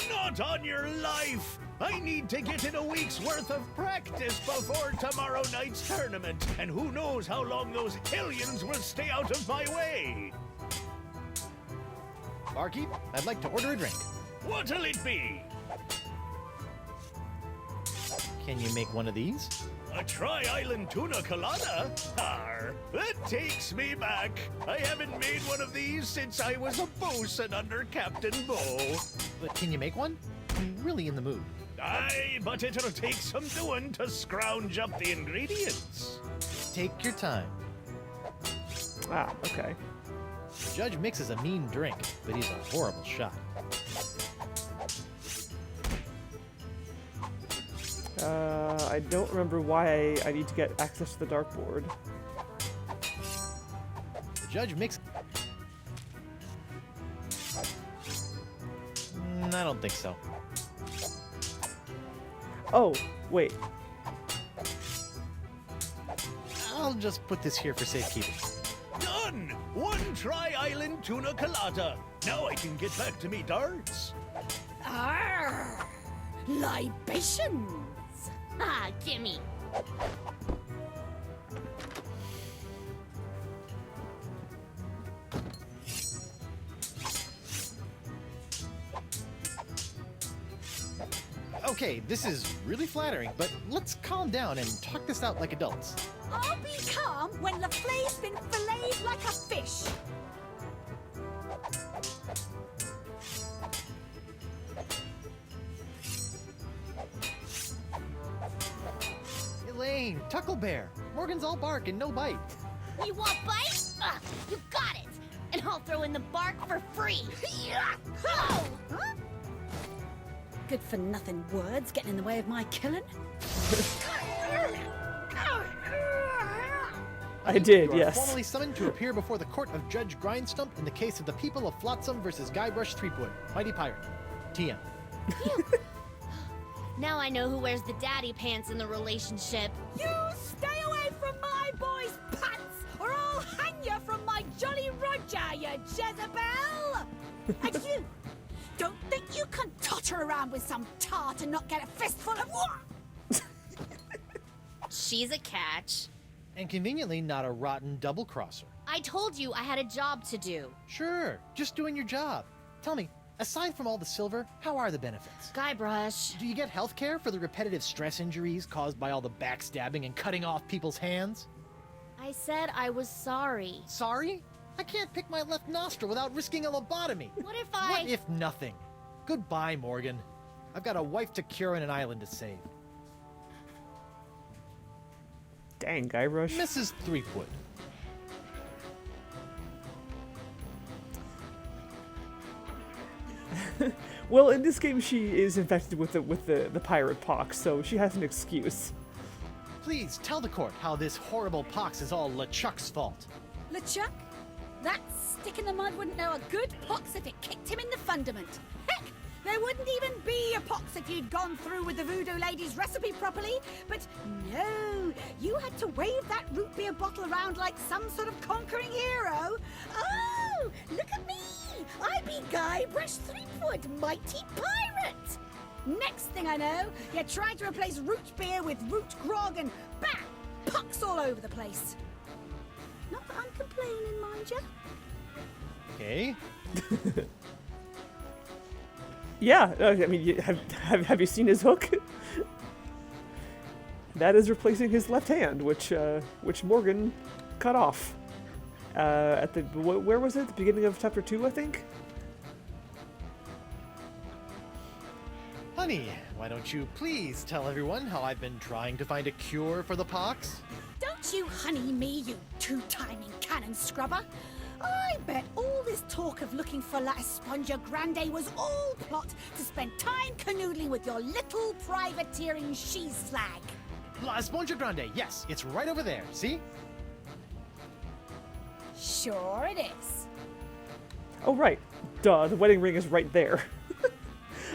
Not on your life! I need to get in a week's worth of practice before tomorrow night's tournament, and who knows how long those hellions will stay out of my way! Barkeep, I'd like to order a drink. What'll it be? Can you make one of these? A Tri-Island Tuna Colada? Arr, that takes me back. I haven't made one of these since I was a bosun under Captain Bo. But can you make one? I'm really in the mood. Aye, but it'll take some doing to scrounge up the ingredients. Take your time. Ah, okay. The judge mixes a mean drink, but he's a horrible shot. I don't remember why I need to get access to the dartboard. The judge mix... I don't think so. Oh, wait. I'll just put this here for safekeeping. Done! One Tri-Island Tuna Colada. Now I can get back to me darts. Arr! Libations! Ah, gimme! Okay, this is really flattering, but let's calm down and talk this out like adults. I'll be calm when the flay's been filleted like a fish. Elaine, Tucklebear, Morgan's all bark and no bite. You want bite? You got it! And I'll throw in the bark for free! Ho! Huh? Good for nothing words getting in the way of my killing. I did, You are yes. formally summoned to appear before the court of Judge Grindstump in the case of the people of Flotsam versus Guybrush Threepwood, Mighty Pirate. TM. Now I know who wears the daddy pants in the relationship. You stay away from my boy's pants, or I'll hang you from my Jolly Roger, you Jezebel! And you, don't think you can totter around with some tart and not get a fistful of what? She's a catch. And conveniently not a rotten double-crosser. I told you I had a job to do. Sure, just doing your job. Tell me, aside from all the silver, how are the benefits? Guybrush. Do you get health care for the repetitive stress injuries caused by all the backstabbing and cutting off people's hands? I said I was sorry. Sorry? I can't pick my left nostril without risking a lobotomy. What if I... What if nothing? Goodbye, Morgan. I've got a wife to cure and an island to save. Dang, Guybrush. Mrs. Threepwood. Well, in this game, she is infected with the pirate pox, so she has an excuse. Please tell the court how this horrible pox is all LeChuck's fault. LeChuck? That stick in the mud wouldn't know a good pox if it kicked him in the fundament. Heck, there wouldn't even be a pox if you'd gone through with the voodoo lady's recipe properly. But no, you had to wave that root beer bottle around like some sort of conquering hero. Oh, look at me! I be Guybrush Threepwood, mighty pirate! Next thing I know, you tried to replace root beer with root grog and bam! Pox all over the place. Not that I'm complaining, mind you. Okay. Yeah, I mean, have you seen his hook? That is replacing his left hand, which Morgan cut off. At the where was it? The beginning of chapter 2, I think. Honey, why don't you please tell everyone how I've been trying to find a cure for the pox? Don't you honey me, you two-timing cannon scrubber. I bet all this talk of looking for La Esponja Grande was all plot to spend time canoodling with your little privateering she-slag. La Esponja Grande, yes, it's right over there, see? Sure it is. Oh, right. Duh, the wedding ring is right there.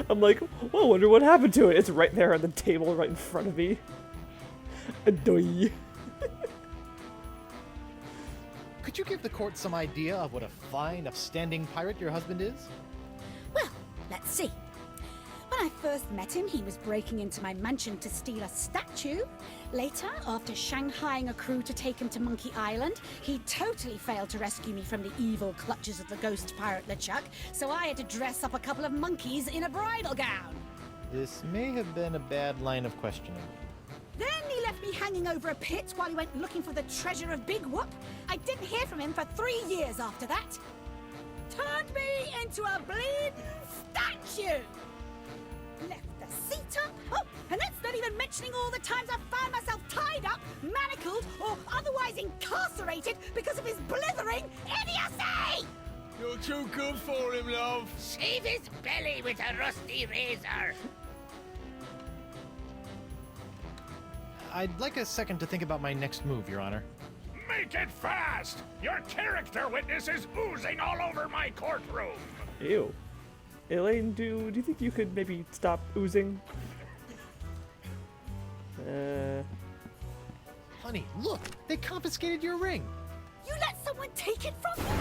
I'm like, well, I wonder what happened to it. It's right there on the table right in front of me. Adoy. Could you give the court some idea of what a fine, upstanding pirate your husband is? Well, let's see. When I first met him, he was breaking into my mansion to steal a statue. Later, after shanghaiing a crew to take him to Monkey Island, he totally failed to rescue me from the evil clutches of the ghost pirate LeChuck, so I had to dress up a couple of monkeys in a bridal gown. This may have been a bad line of questioning. Then he left me hanging over a pit while he went looking for the treasure of Big Whoop. I didn't hear from him for 3 years after that. Turned me into a bleeding statue. Left the seat up. Oh, and that's not even mentioning all the times I've found myself tied up, manacled, or otherwise incarcerated because of his blithering idiocy! You're too good for him, love. Shave his belly with a rusty razor. I'd like a second to think about my next move, Your Honor. Make it fast! Your character witness is oozing all over my courtroom! Ew. Elaine, do you think you could maybe stop oozing? Honey, look! They confiscated your ring! You let someone take it from you?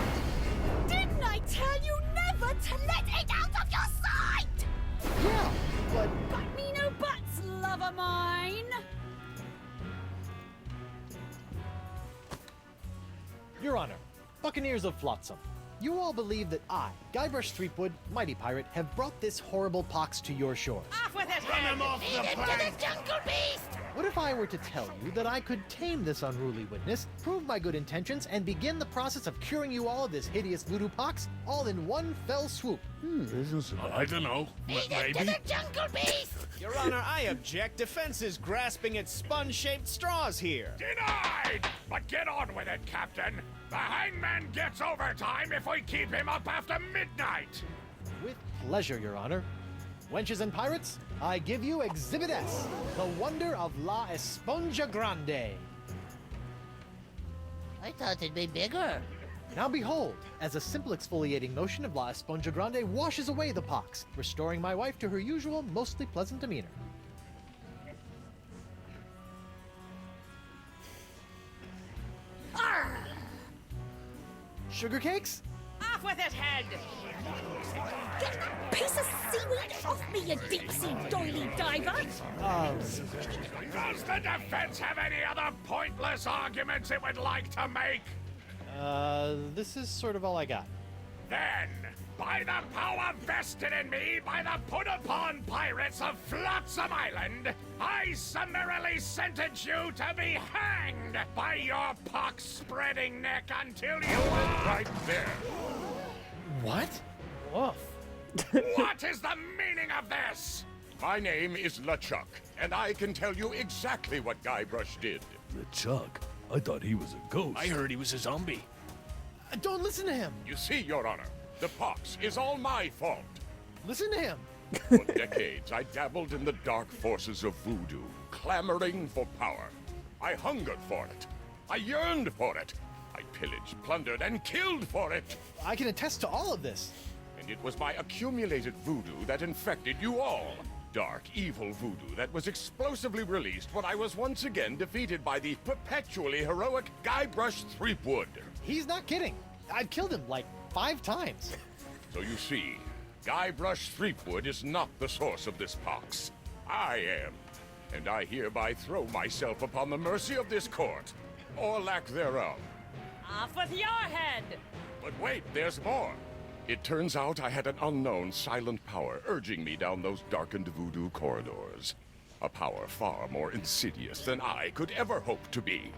Didn't I tell you never to let it out of your sight? Yeah, but... But me no buts, love of mine. Your Honor, Buccaneers of Flotsam, you all believe that I, Guybrush Threepwood, Mighty Pirate, have brought this horrible pox to your shores. Off with it! Run him off the plank. What if I were to tell you that I could tame this unruly witness, prove my good intentions, and begin the process of curing you all of this hideous voodoo pox, all in one fell swoop? I don't know. Maybe. Your Honor, I object. Defense is grasping at sponge-shaped straws here. Denied! But get on with it, Captain. The hangman gets overtime if we keep him up after midnight. With pleasure, Your Honor. Wenches and pirates, I give you Exhibit S, the wonder of La Esponja Grande. I thought it'd be bigger. Now behold, as a simple exfoliating motion of La Esponja Grande washes away the pox, restoring my wife to her usual, mostly pleasant demeanor. Sugar cakes? Off with it, head! Get that piece of seaweed off me, you deep-sea doily diver! Does the defense have any other pointless arguments it would like to make? This is sort of all I got. Then, by the power vested in me by the put-upon pirates of Flotsam Island, I summarily sentence you to be hanged by your pox-spreading neck until you are... Right there. What? Woof. What is the meaning of this? My name is LeChuck, and I can tell you exactly what Guybrush did. LeChuck? I thought he was a ghost. I heard he was a zombie. Don't listen to him! You see, Your Honor, the pox is all my fault. Listen to him! For decades, I dabbled in the dark forces of voodoo, clamoring for power. I hungered for it. I yearned for it. I pillaged, plundered, and killed for it. I can attest to all of this. And it was my accumulated voodoo that infected you all. Dark, evil voodoo that was explosively released when I was once again defeated by the perpetually heroic Guybrush Threepwood. He's not kidding. I've killed him like 5 times. So you see, Guybrush Threepwood is not the source of this pox. I am. And I hereby throw myself upon the mercy of this court, or lack thereof. Off with your head! But wait, there's more. It turns out I had an unknown silent power urging me down those darkened voodoo corridors. A power far more insidious than I could ever hope to be.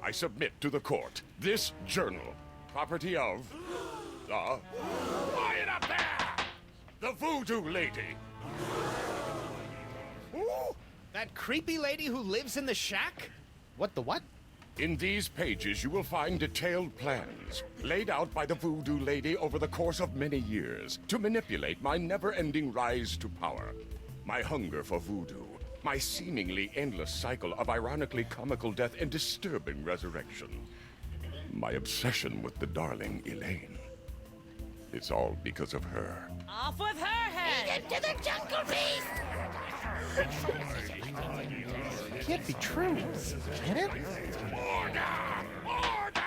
I submit to the court this journal, property of the... Quiet up there! The Voodoo Lady. Ooh, that creepy lady who lives in the shack? What the what? In these pages, you will find detailed plans laid out by the Voodoo Lady over the course of many years to manipulate my never-ending rise to power. My hunger for voodoo, my seemingly endless cycle of ironically comical death and disturbing resurrection. My obsession with the darling Elaine. It's all because of her. Off with her head! Lead him to the jungle beast! It can't be true. Can it? Order! Order!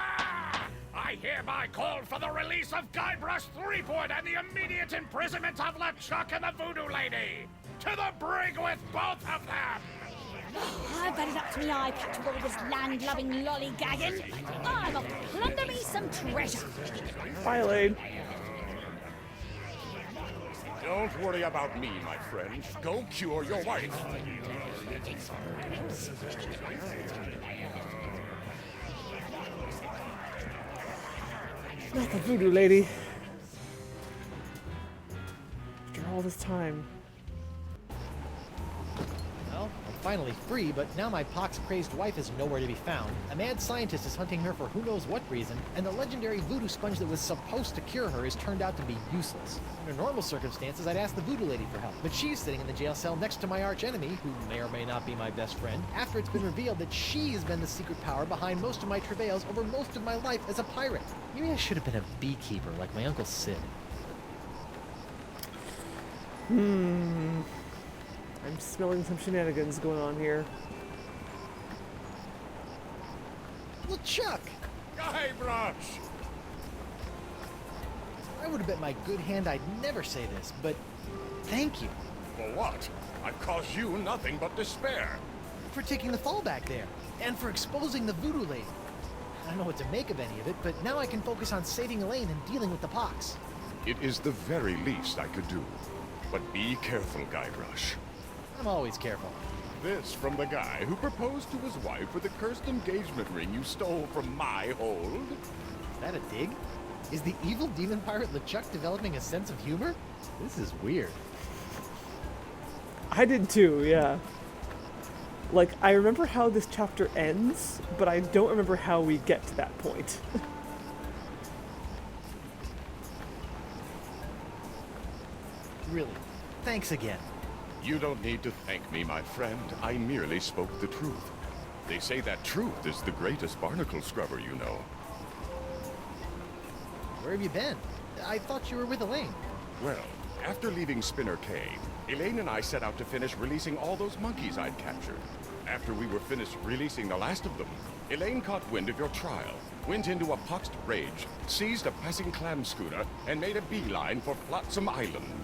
I hereby call for the release of Guybrush Threepwood and the immediate imprisonment of LeChuck and the Voodoo Lady! To the brig with both of them! I've had it up to me eye patch with all this land-loving lollygagging. I'm off to plunder me some treasure. Bye, Elaine. Don't worry about me, my friend. Go cure your wife. Not the Voodoo Lady. After all this time. Well, I'm finally free, but now my pox-crazed wife is nowhere to be found. A mad scientist is hunting her for who knows what reason, and the legendary voodoo sponge that was supposed to cure her has turned out to be useless. Under normal circumstances, I'd ask the voodoo lady for help, but she's sitting in the jail cell next to my archenemy, who may or may not be my best friend, after it's been revealed that she has been the secret power behind most of my travails over most of my life as a pirate. Maybe I should have been a beekeeper like my Uncle Sid. I'm smelling some shenanigans going on here. LeChuck! Guybrush! I would have bet my good hand I'd never say this, but thank you For what? I've caused you nothing but despair. for taking the fall back there, and for exposing the voodoo lady. I don't know what to make of any of it, but now I can focus on saving Elaine and dealing with the pox. It is the very least I could do. But be careful, Guybrush. I'm always careful. This from the guy who proposed to his wife with a cursed engagement ring you stole from my hold? Is that a dig? Is the evil demon pirate LeChuck developing a sense of humor? This is weird. I did too, yeah. Like, I remember how this chapter ends, but I don't remember how we get to that point. Really. Thanks again. You don't need to thank me, my friend. I merely spoke the truth. They say that truth is the greatest barnacle scrubber you know. Where have you been? I thought you were with Elaine. Well, after leaving Spinner Cave, Elaine and I set out to finish releasing all those monkeys I'd captured. After we were finished releasing the last of them, Elaine caught wind of your trial, went into a poxed rage, seized a passing clam schooner, and made a beeline for Flotsam Island.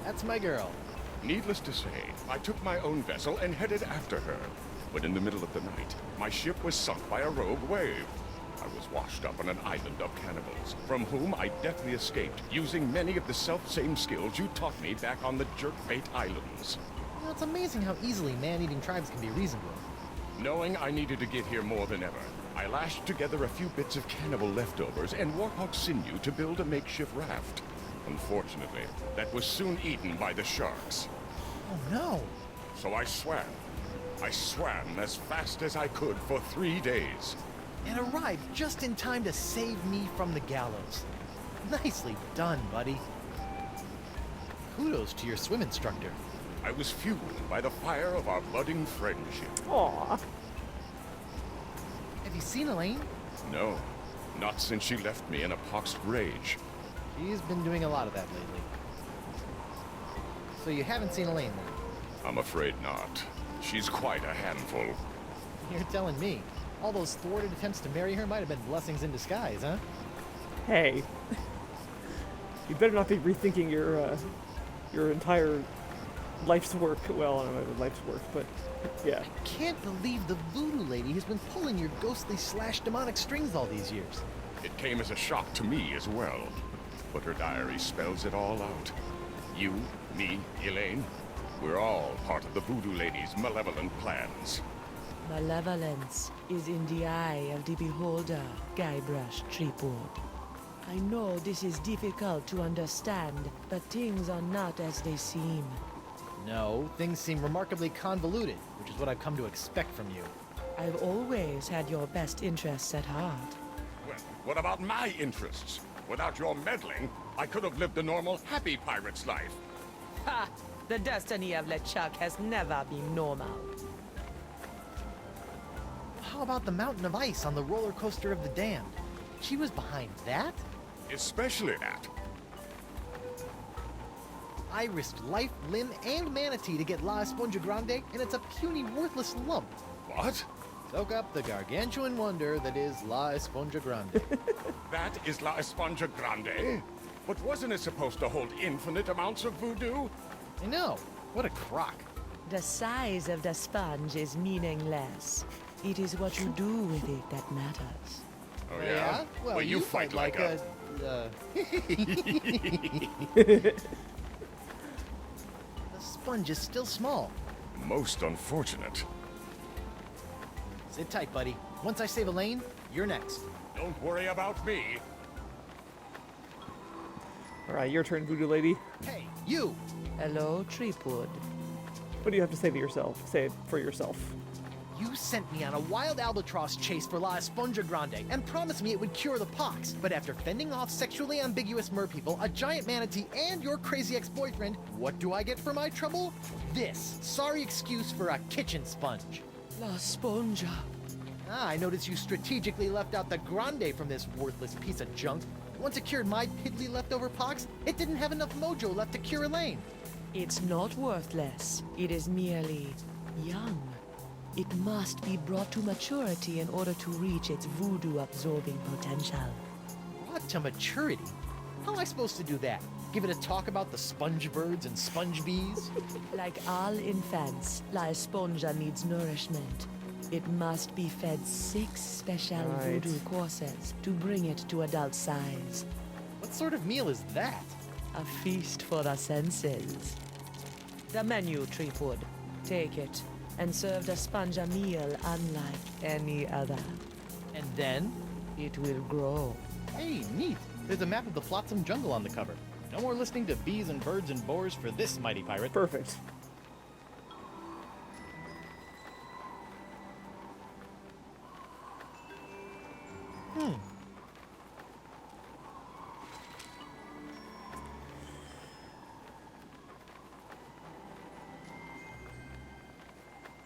That's my girl. Needless to say, I took my own vessel and headed after her. But in the middle of the night, my ship was sunk by a rogue wave. I was washed up on an island of cannibals, from whom I deftly escaped, using many of the self-same skills you taught me back on the Jerkbait Islands. You know, it's amazing how easily man-eating tribes can be reasoned with. Knowing I needed to get here more than ever, I lashed together a few bits of cannibal leftovers and warhawk sinew to build a makeshift raft. Unfortunately, that was soon eaten by the sharks. Oh no! So I swam. I swam as fast as I could for 3 days. And arrived just in time to save me from the gallows. Nicely done, buddy. Kudos to your swim instructor. I was fueled by the fire of our budding friendship. Aw. Have you seen Elaine? No, not since she left me in a poxed rage. She's been doing a lot of that lately. So you haven't seen Elaine then? I'm afraid not. She's quite a handful. You're telling me. All those thwarted attempts to marry her might have been blessings in disguise, huh? Hey. You better not be rethinking your entire life's work. Well, I don't know about life's work, but yeah. I can't believe the voodoo lady has been pulling your ghostly / demonic strings all these years. It came as a shock to me as well. But her diary spells it all out. You, me, Elaine, we're all part of the voodoo lady's malevolent plans. Malevolence is in the eye of the beholder, Guybrush Threepwood. I know this is difficult to understand, but things are not as they seem. No, things seem remarkably convoluted, which is what I've come to expect from you. I've always had your best interests at heart. Well, what about my interests? Without your meddling, I could have lived a normal, happy pirate's life. Ha! The destiny of LeChuck has never been normal. How about the mountain of ice on the roller coaster of the damned? She was behind that? Especially that. I risked life, limb, and manatee to get La Esponja Grande, and it's a puny, worthless lump. What? Soak up the gargantuan wonder that is La Esponja Grande. That is La Esponja Grande? But wasn't it supposed to hold infinite amounts of voodoo? I know. What a crock. The size of the sponge is meaningless. It is what you do with it that matters. Oh, yeah? Well, you fight like a... The sponge is still small. Most unfortunate. Sit tight, buddy. Once I save Elaine, you're next. Don't worry about me. Alright, your turn, voodoo lady. Hey, you! Hello, Threepwood. What do you have to say to yourself? Say it for yourself. You sent me on a wild albatross chase for La Esponja Grande and promised me it would cure the pox. But after fending off sexually ambiguous merpeople, a giant manatee, and your crazy ex-boyfriend, what do I get for my trouble? This sorry excuse for a kitchen sponge. La Esponja. I noticed you strategically left out the Grande from this worthless piece of junk. Once it cured my piddly leftover pox, it didn't have enough mojo left to cure Elaine. It's not worthless. It is merely young. It must be brought to maturity in order to reach its voodoo-absorbing potential. Brought to maturity? How am I supposed to do that? Give it a talk about the sponge birds and sponge bees? Like all infants, La Esponja needs nourishment. It must be fed 6 special Right. voodoo courses to bring it to adult size. What sort of meal is that? A feast for the senses. The menu, Threepwood. Take it, and serve the sponge a meal unlike any other. And then? It will grow. Hey, neat. There's a map of the Flotsam jungle on the cover. No more listening to bees and birds and boars for this mighty pirate. Perfect.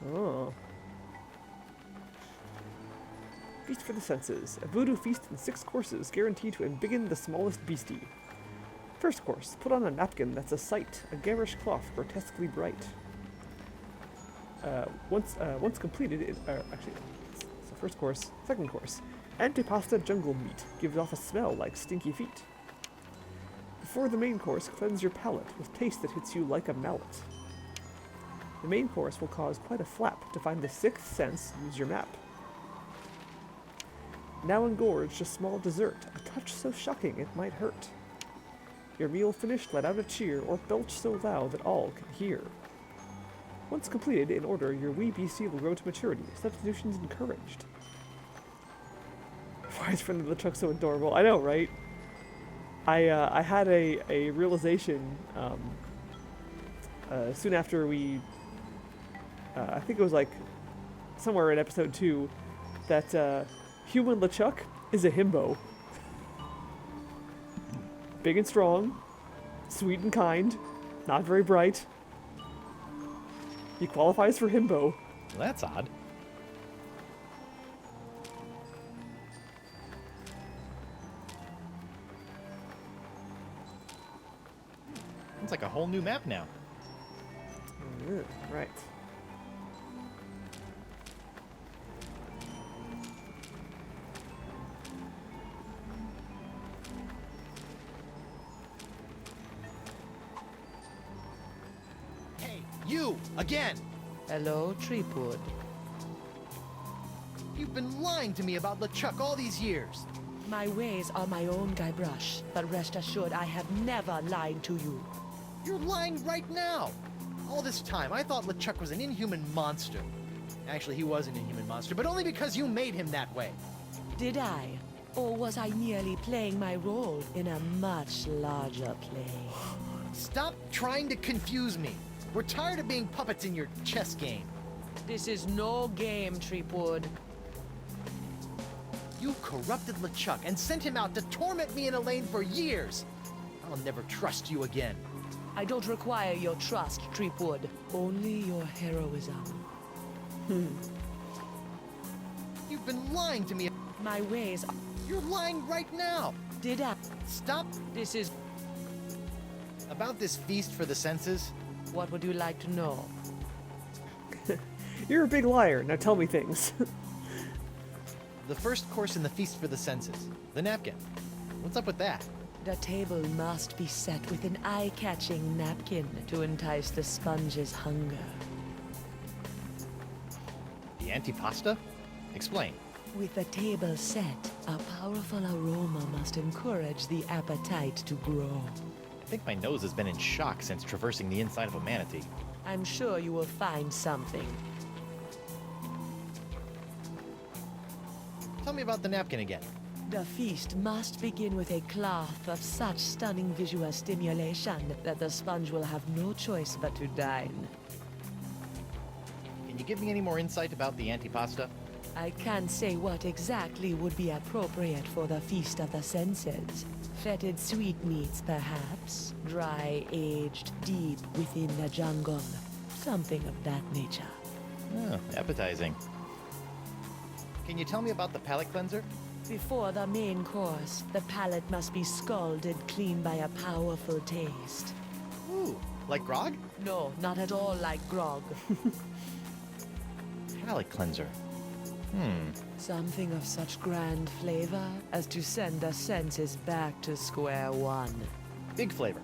Oh. Feast for the senses. A voodoo feast in 6 courses, guaranteed to embiggen the smallest beastie. First course. Put on a napkin that's a sight, a garish cloth grotesquely bright. Once completed, so first course. Second course. Antipasta jungle meat. Gives off a smell like stinky feet. Before the main course, cleanse your palate with taste that hits you like a mallet. The main course will cause quite a flap. To find the 6th sense, use your map. Now engorged, a small dessert, a touch so shocking it might hurt. Your meal finished, let out a cheer, or belch so loud that all can hear. Once completed, in order, your wee beastie will grow to maturity. Substitutions encouraged. Why is Friend of the Chuck so adorable? I know, right? I had a realization soon after we... I think it was like somewhere in episode 2 that human LeChuck is a himbo. Big and strong, sweet and kind, not very bright. He qualifies for himbo. Well, that's odd. It's like a whole new map now. Right. Hey, you! Again! Hello, Treepwood. You've been lying to me about LeChuck all these years. My ways are my own, Guybrush, but rest assured I have never lied to you. You're lying right now! All this time, I thought LeChuck was an inhuman monster. Actually, he was an inhuman monster, but only because you made him that way. Did I? Or was I merely playing my role in a much larger play? Stop trying to confuse me. We're tired of being puppets in your chess game. This is no game, Treepwood. You corrupted LeChuck and sent him out to torment me and Elaine for years. I'll never trust you again. I don't require your trust, Treepwood. Only your heroism. You've been lying to me. My ways are... You're lying right now. Did I? Stop. This is... About this feast for the senses? What would you like to know? You're a big liar. Now tell me things. The first course in the feast for the senses. The napkin. What's up with that? The table must be set with an eye-catching napkin to entice the sponge's hunger. The antipasta? Explain. With the table set, a powerful aroma must encourage the appetite to grow. I think my nose has been in shock since traversing the inside of a manatee. I'm sure you will find something. Tell me about the napkin again. The feast must begin with a cloth of such stunning visual stimulation that the sponge will have no choice but to dine. Can you give me any more insight about the antipasta? I can't say what exactly would be appropriate for the Feast of the Senses. Fetid sweetmeats, perhaps. Dry, aged deep within the jungle. Something of that nature. Oh, appetizing. Can you tell me about the palate cleanser? Before the main course, the palate must be scalded clean by a powerful taste. Ooh, like grog? No, not at all like grog. Palate cleanser. Something of such grand flavor as to send the senses back to square one. Big flavor.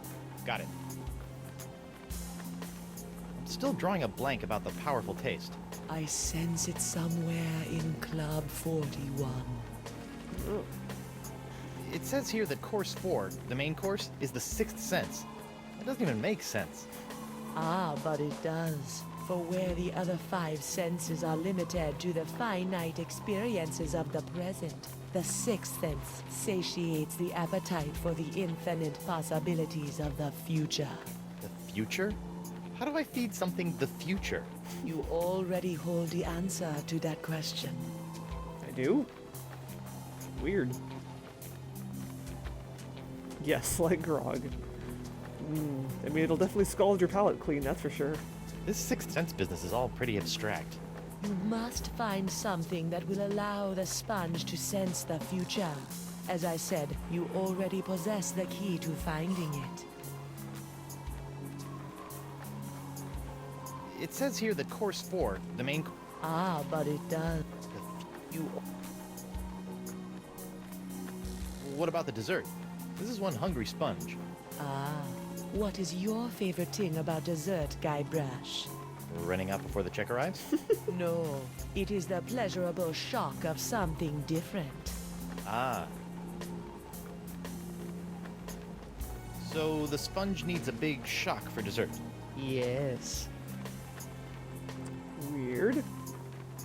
Got it. I'm still drawing a blank about the powerful taste. I sense it somewhere in Club 41. It says here that Course 4, the main course, is the 6th sense. That doesn't even make sense. Ah, but it does. For where the other 5 senses are limited to the finite experiences of the present, the 6th sense satiates the appetite for the infinite possibilities of the future. The future? How do I feed something the future? You already hold the answer to that question. I do? Weird. Yes, like grog. I mean, it'll definitely scald your palate clean, that's for sure. This 6th sense business is all pretty abstract. You must find something that will allow the sponge to sense the future. As I said, you already possess the key to finding it. It says here that course 4, the main... Ah, but it does. You... What about the dessert? This is one hungry sponge. Ah, what is your favorite thing about dessert, Guybrush? Running out before the check arrives? No, it is the pleasurable shock of something different. Ah. So the sponge needs a big shock for dessert. Yes. Weird.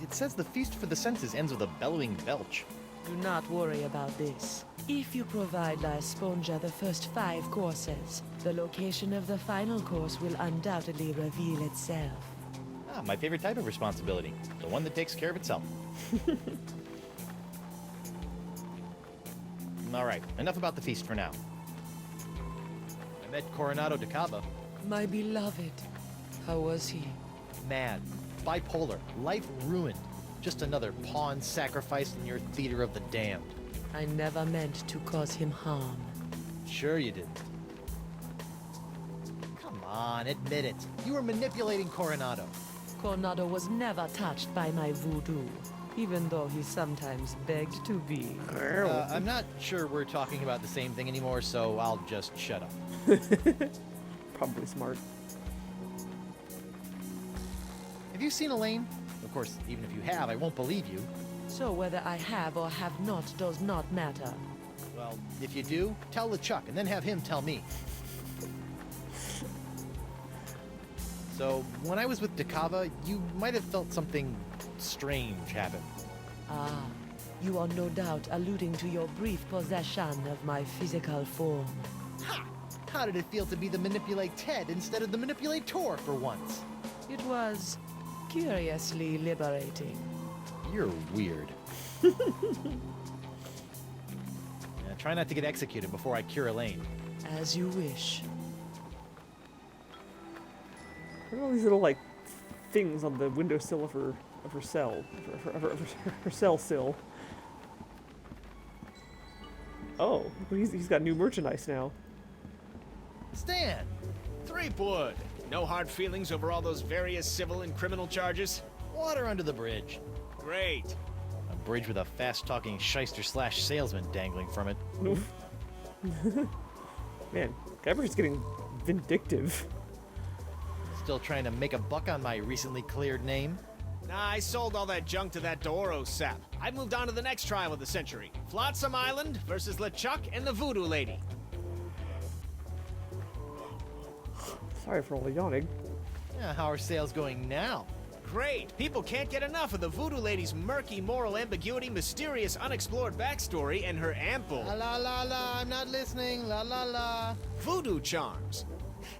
It says the feast for the senses ends with a bellowing belch. Do not worry about this. If you provide La Esponja the first 5 courses, the location of the final course will undoubtedly reveal itself. Ah, my favorite type of responsibility. The one that takes care of itself. Alright, enough about the feast for now. I met Coronado de Cava. My beloved. How was he? Mad. Bipolar. Life ruined. Just another pawn sacrificed in your theater of the damned. I never meant to cause him harm. Sure you didn't. Come on, admit it. You were manipulating Coronado. Coronado was never touched by my voodoo, even though he sometimes begged to be. I'm not sure we're talking about the same thing anymore, so I'll just shut up. Probably smart. Have you seen Elaine? Of course, even if you have, I won't believe you. So whether I have or have not does not matter. Well, if you do, tell LeChuck, and then have him tell me. So, when I was with DeCava, you might have felt something strange happen. Ah, you are no doubt alluding to your brief possession of my physical form. Ha! How did it feel to be the Manipulate Ted instead of the Manipulator for once? It was curiously liberating. You're weird. Try not to get executed before I cure Elaine. As you wish. What are all these little, like, things on the windowsill of her cell? Her cell sill. Oh, he's got new merchandise now. Stan! Threepwood! No hard feelings over all those various civil and criminal charges? Water under the bridge. Great. A bridge with a fast-talking shyster/salesman dangling from it. Man, Guybrush is getting vindictive. Still trying to make a buck on my recently cleared name? Nah, I sold all that junk to that Dooro sap. I moved on to the next trial of the century. Flotsam Island versus LeChuck and the Voodoo Lady. Sorry for all the yawning. Yeah, how are sales going now? Great! People can't get enough of the Voodoo Lady's murky moral ambiguity, mysterious unexplored backstory, and her ample... La la la la, I'm not listening, la la la. voodoo charms.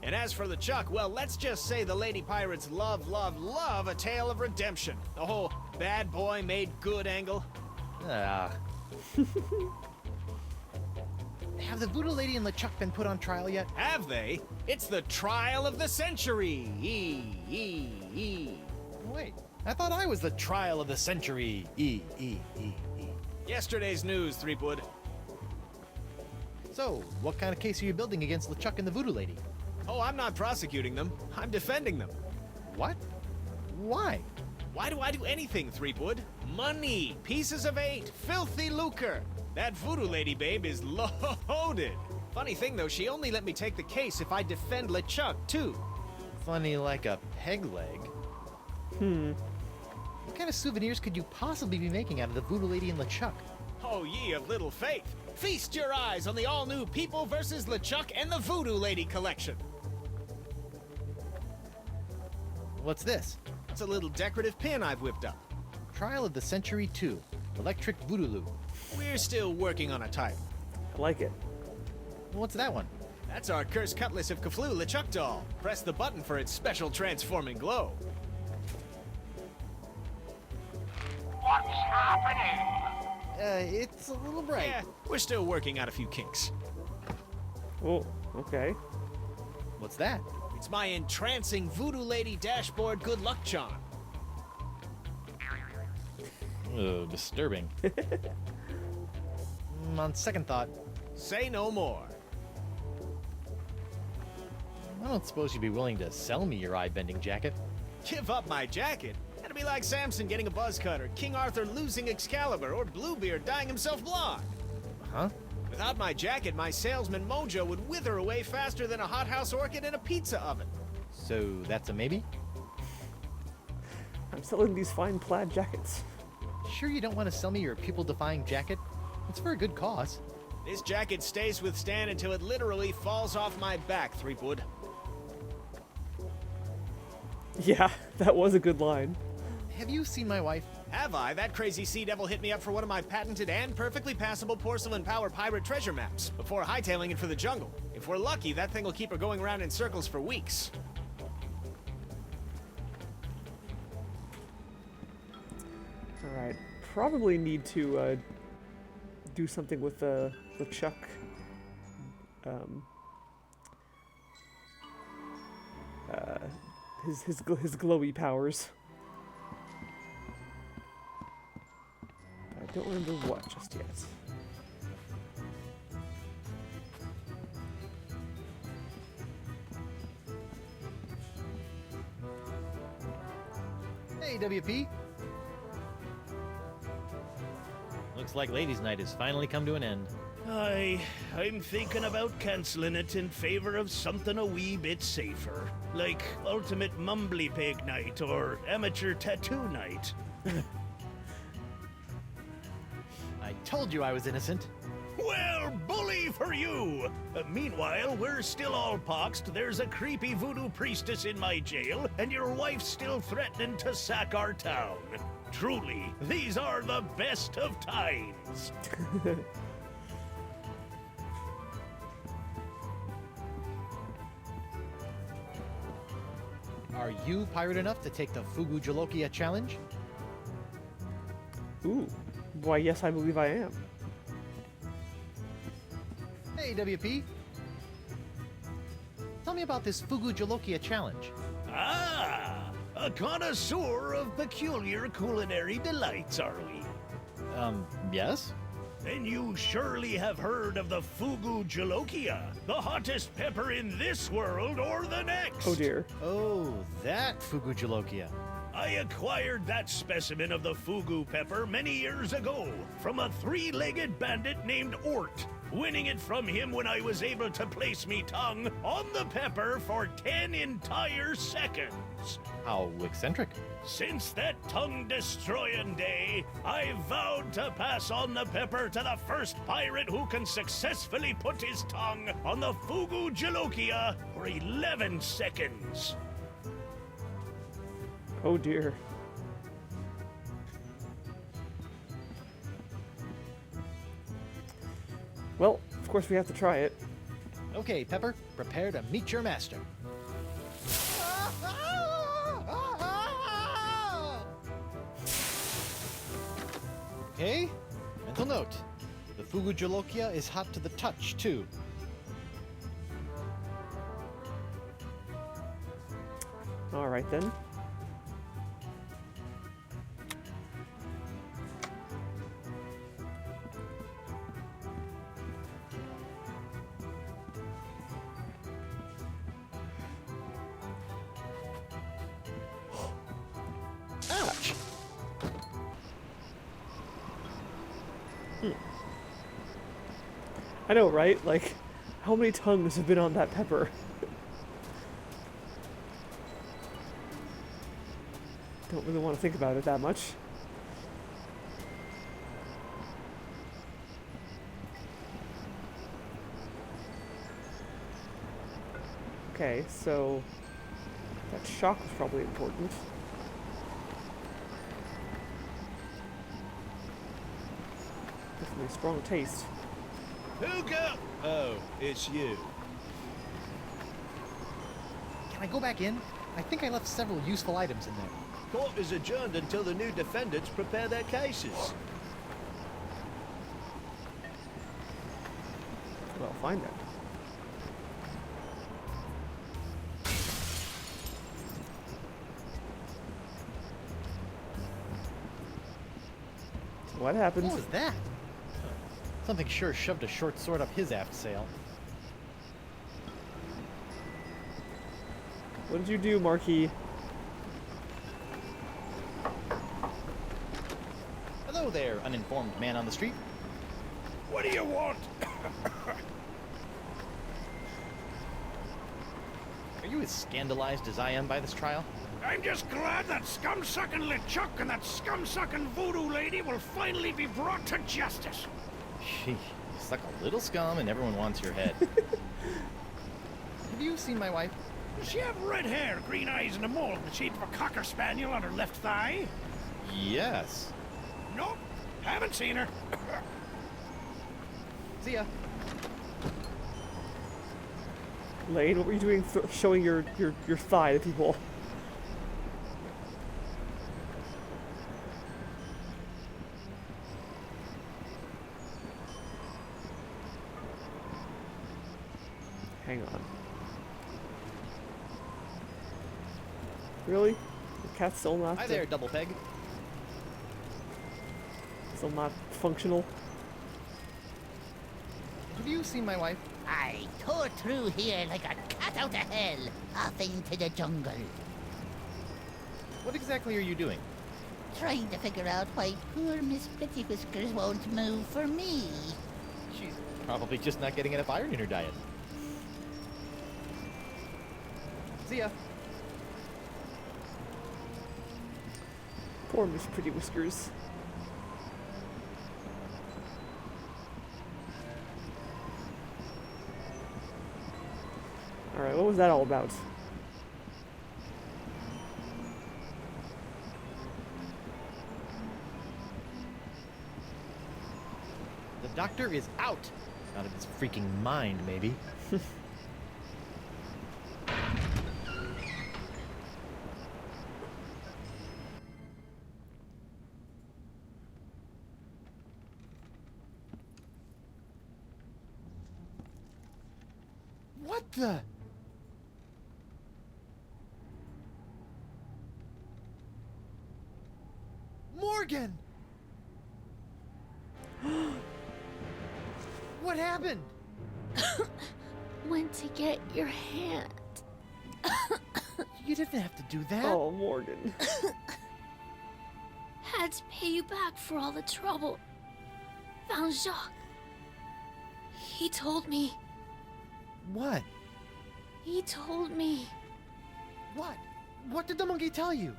And as for LeChuck, well, let's just say the Lady Pirates love a tale of redemption. The whole bad boy made good angle. Ah. Have the Voodoo Lady and LeChuck been put on trial yet? Have they? It's the trial of the century. Wait, I thought I was the trial of the century. Yesterday's news, Threepwood. So, what kind of case are you building against LeChuck and the Voodoo Lady? Oh, I'm not prosecuting them. I'm defending them. What? Why? Why do I do anything, Threepwood? Money, pieces of 8, filthy lucre. That Voodoo Lady babe is loaded. Funny thing though, she only let me take the case if I defend LeChuck too. Funny like a peg leg. What kind of souvenirs could you possibly be making out of the Voodoo Lady and LeChuck? Oh, ye of little faith. Feast your eyes on the all-new People vs. LeChuck and the Voodoo Lady collection. What's this? It's a little decorative pin I've whipped up. Trial of the Century 2. Electric Voodoo. We're still working on a title. I like it. What's that one? That's our Cursed Cutlass of Cthulhu LeChuck doll. Press the button for its special transforming glow. What's happening? It's a little bright. Yeah, we're still working out a few kinks. Oh, okay. What's that? It's my entrancing Voodoo Lady dashboard good luck charm. Disturbing. On second thought, Say no more. I don't suppose you'd be willing to sell me your eye-bending jacket. Give up my jacket? That'd be like Samson getting a buzz cut, or King Arthur losing Excalibur, or Bluebeard dyeing himself blonde. Huh? Without my jacket, my salesman mojo would wither away faster than a hothouse orchid in a pizza oven. So that's a maybe? I'm selling these fine plaid jackets. Sure you don't want to sell me your pupil-defying jacket? It's for a good cause. This jacket stays with Stan until it literally falls off my back, Threepwood. Yeah, that was a good line. Have you seen my wife? Have I? That crazy sea devil hit me up for one of my patented and perfectly passable porcelain power pirate treasure maps before hightailing it for the jungle. If we're lucky, that thing will keep her going around in circles for weeks. Alright, probably need to do something with LeChuck. His glowy powers. I don't remember what just yet. Hey, WP. Looks like Ladies' Night has finally come to an end. I'm thinking about cancelling it in favor of something a wee bit safer, like Ultimate Mumbly Pig Night or Amateur Tattoo Night. I told you I was innocent. Well, bully for you! Meanwhile, we're still all poxed, there's a creepy voodoo priestess in my jail, and your wife's still threatening to sack our town. Truly, these are the best of times. Are you pirate enough to take the Fugu Jalokia challenge? Ooh, why yes, I believe I am. Hey, WP. Tell me about this Fugu Jalokia challenge. Ah, a connoisseur of peculiar culinary delights, are we? Yes? Then you surely have heard of the Fugu Jalokia, the hottest pepper in this world or the next. Oh dear. Oh, that Fugu Jalokia. I acquired that specimen of the Fugu pepper many years ago from a three-legged bandit named Ort, winning it from him when I was able to place me tongue on the pepper for 10 entire seconds. How eccentric. Since that tongue-destroying day, I vowed to pass on the pepper to the first pirate who can successfully put his tongue on the Fugu Jalokia for 11 seconds. Oh dear. Well, of course we have to try it. Okay, Pepper, prepare to meet your master. Okay, mental note. The Fugu Jalokia is hot to the touch, too. Alright then. Ouch! I know, right? Like, how many tongues have been on that pepper? Don't really want to think about it that much. Okay, so that shock was probably important. Definitely a strong taste. Hugo! Oh, it's you. Can I go back in? I think I left several useful items in there. Court is adjourned until the new defendants prepare their cases. Well, find it. What happened? What was that? Something sure shoved a short sword up his aft sail. What did you do, Marquis? Hello there, uninformed man on the street. What do you want? Are you as scandalized as I am by this trial? I'm just glad that scum-sucking LeChuck and that scum-sucking voodoo lady will finally be brought to justice. Gee, you suck a little scum and everyone wants your head. Have you seen my wife? Does she have red hair, green eyes, and a mole in the shape of a cocker spaniel on her left thigh? Yes. Nope, haven't seen her. See ya. Lane, what were you doing showing your thigh to people? Hang on. Really? The cat's still not... Hi there, double peg. Still not functional? Have you seen my wife? I tore through here like a cat out of hell, off into the jungle. What exactly are you doing? Trying to figure out why poor Miss Pretty Whiskers won't move for me. She's probably just not getting enough iron in her diet. See ya. Poor Miss Pretty Whiskers. Alright, what was that all about? The doctor is out. Out of his freaking mind, maybe. What the? Morgan! What happened? Went to get your hand. You didn't have to do that. Oh, Morgan. Had to pay you back for all the trouble. Found Jacques. He told me. What? He told me. What? What did the monkey tell you?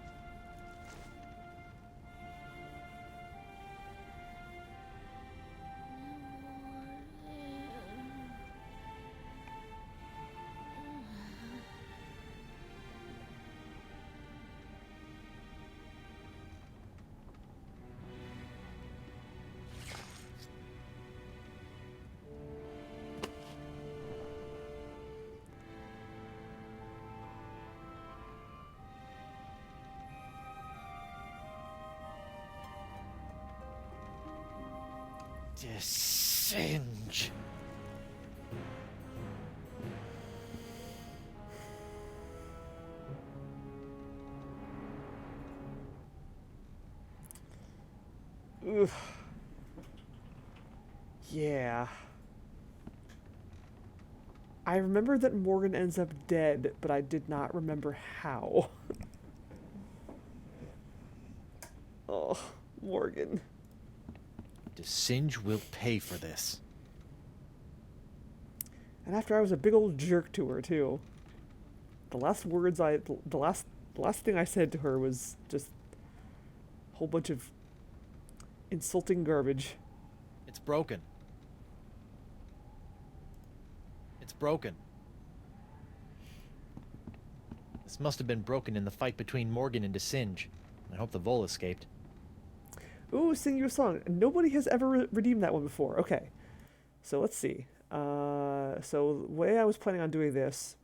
Singe. Oof. Yeah. I remember that Morgan ends up dead, but I did not remember how. Oh, Morgan. Singe will pay for this. And after I was a big old jerk to her too. The last thing I said to her was just a whole bunch of insulting garbage. It's broken. It's broken. This must have been broken in the fight between Morgan and Singe. I hope the Vole escaped. Ooh, sing you a song. Nobody has ever redeemed that one before. Okay. So let's see. So the way I was planning on doing this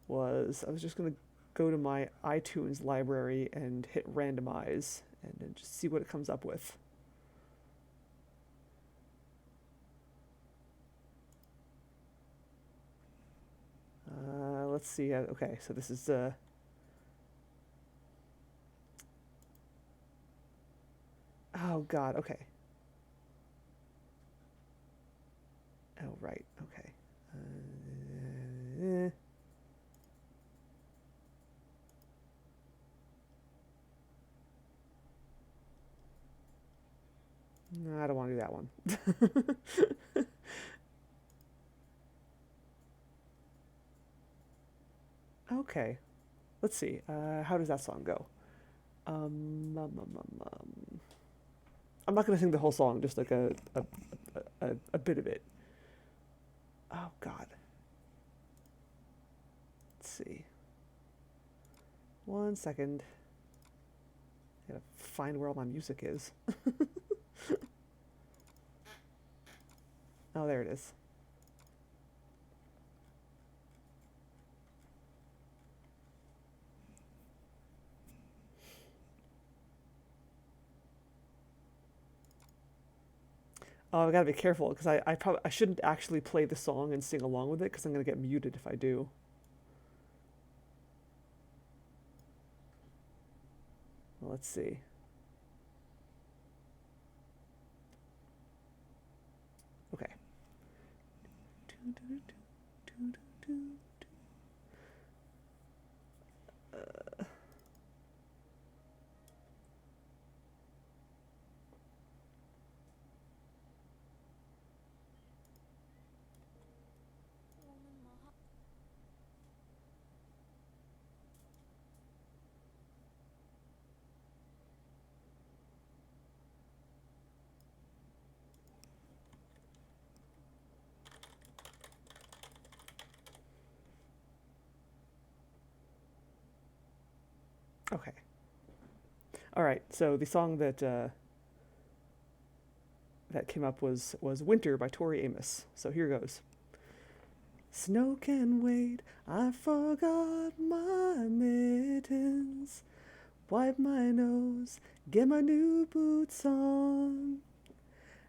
was I was just going to go to my iTunes library and hit randomize and then just see what it comes up with. Let's see. Okay, so this is Oh God. Okay. Oh right. Okay. No, I don't want to do that one. Okay. Let's see. How does that song go? I'm not gonna sing the whole song, just like a bit of it. Oh God. Let's see. 1 second. I gotta find where all my music is. Oh, there it is. Oh, I gotta be careful because I shouldn't actually play the song and sing along with it because I'm gonna get muted if I do. Well, let's see. Okay. Okay. All right. So the song that that came up was "Winter" by Tori Amos. So here goes. Snow can wait. I forgot my mittens. Wipe my nose. Get my new boots on.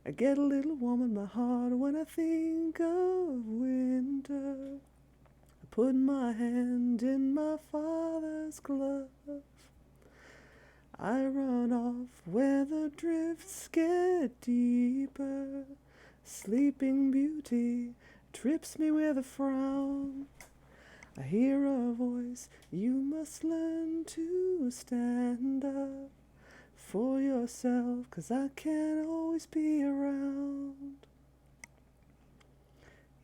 I get a little warm in my heart when I think of winter. I put my hand in my father's glove. I run off where the drifts get deeper. Sleeping Beauty trips me with a frown. I hear a voice, you must learn to stand up for yourself, 'cause I can't always be around.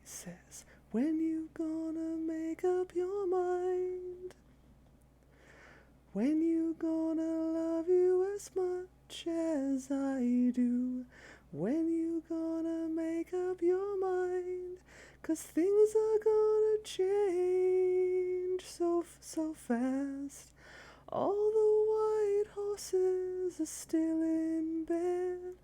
He says, when you gonna make up your mind? When you gonna love you as much as I do? When you gonna make up your mind? 'Cause things are gonna change so fast. All the white horses are still in bed.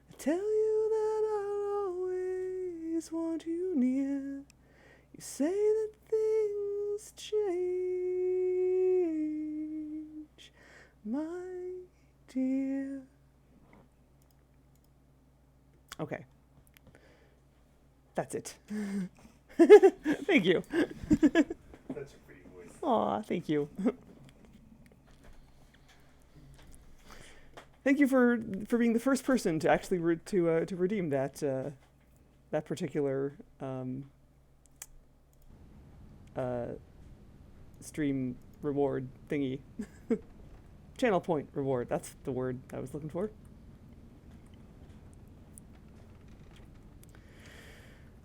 I tell you that I'll always want you near. You say that things change, my dear. Okay. That's it. Thank you. That's a pretty voice. Aw, thank you. Thank you for being the first person to actually to redeem that that particular stream reward thingy. Channel point reward. That's the word I was looking for.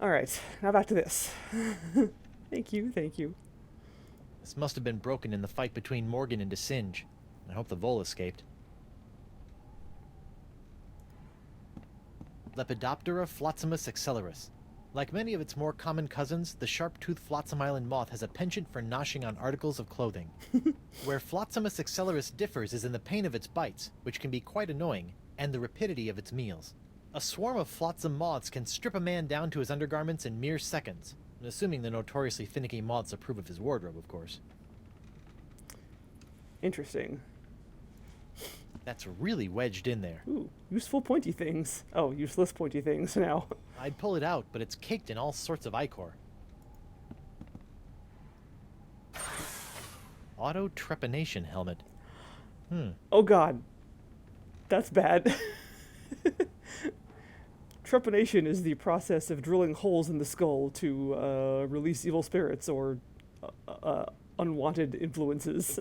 All right, now back to this. Thank you, thank you. This must have been broken in the fight between Morgan and DeSinge. I hope the vole escaped. Lepidoptera flotzimus accelerus. Like many of its more common cousins, the sharp-toothed Flotsam Island moth has a penchant for noshing on articles of clothing. Where Flotzimus accelerus differs is in the pain of its bites, which can be quite annoying, and the rapidity of its meals. A swarm of flotsam moths can strip a man down to his undergarments in mere seconds, assuming the notoriously finicky moths approve of his wardrobe, of course. Interesting. That's really wedged in there. Ooh, useful pointy things. Oh, useless pointy things now. I'd pull it out, but it's caked in all sorts of ichor. Auto trepanation helmet. Oh god. That's bad. trepanation is the process of drilling holes in the skull to release evil spirits or unwanted influences.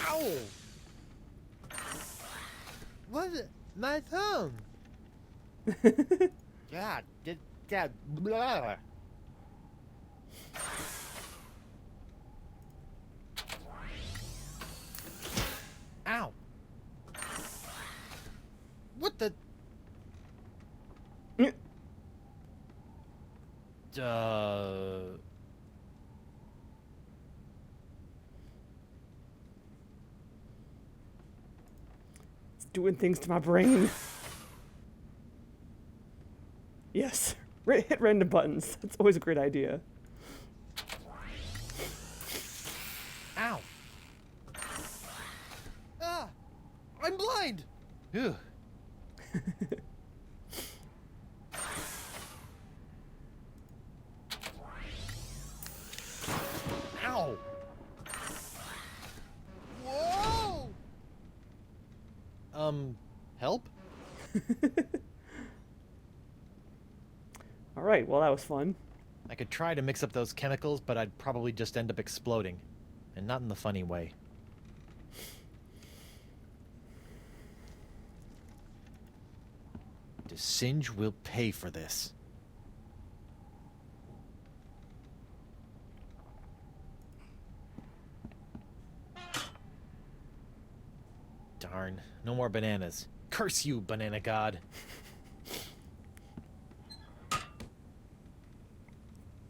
Ow! What? My thumb! God, that blah. Ow! What the? It's doing things to my brain. Yes. Hit random buttons. That's always a great idea. Ow! Ah! I'm blind! Ugh. Ow! Whoa! Help? Alright, well that was fun. I could try to mix up those chemicals, but I'd probably just end up exploding. And not in the funny way. Singe will pay for this. Darn, no more bananas. Curse you, banana god.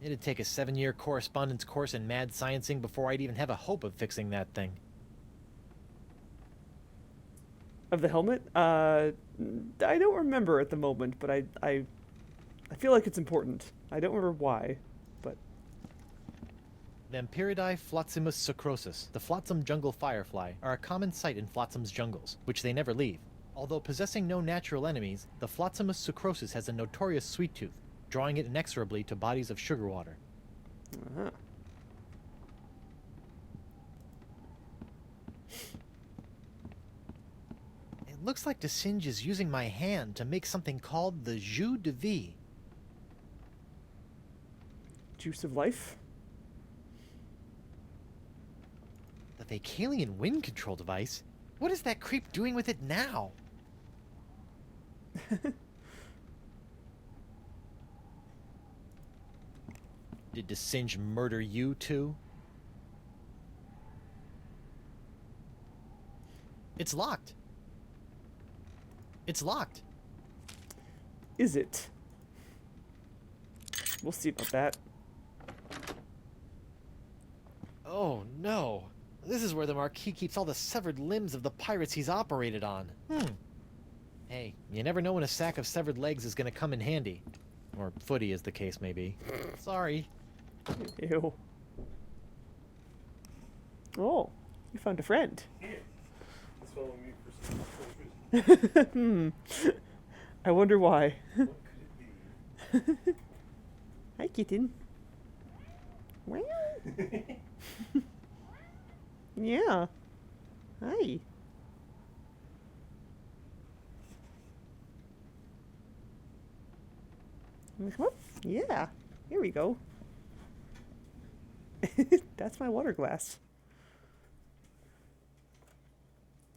It'd take a 7-year correspondence course in mad sciencing before I'd even have a hope of fixing that thing. Of the helmet? I don't remember at the moment, but I feel like it's important. I don't remember why, but... Vampiridae flotzimus sucrosus, the flotsam jungle firefly, are a common sight in flotsam's jungles, which they never leave. Although possessing no natural enemies, the flotzimus sucrosus has a notorious sweet tooth, drawing it inexorably to bodies of sugar water. Uh-huh. It looks like Singe is using my hand to make something called the jus de vie. Juice of life? The Vacalian wind control device? What is that creep doing with it now? Did Singe murder you too? It's locked. It's locked. Is it? We'll see about that. Oh no. This is where the Marquis keeps all the severed limbs of the pirates he's operated on. Hey, you never know when a sack of severed legs is gonna come in handy. Or footy, as the case may be. Sorry. Ew. Oh, you found a friend. Yeah. He's following me for some I wonder why. What could it be? Hi, kitten. Well. Yeah. Hi. Whoop. Yeah. Here we go. That's my water glass.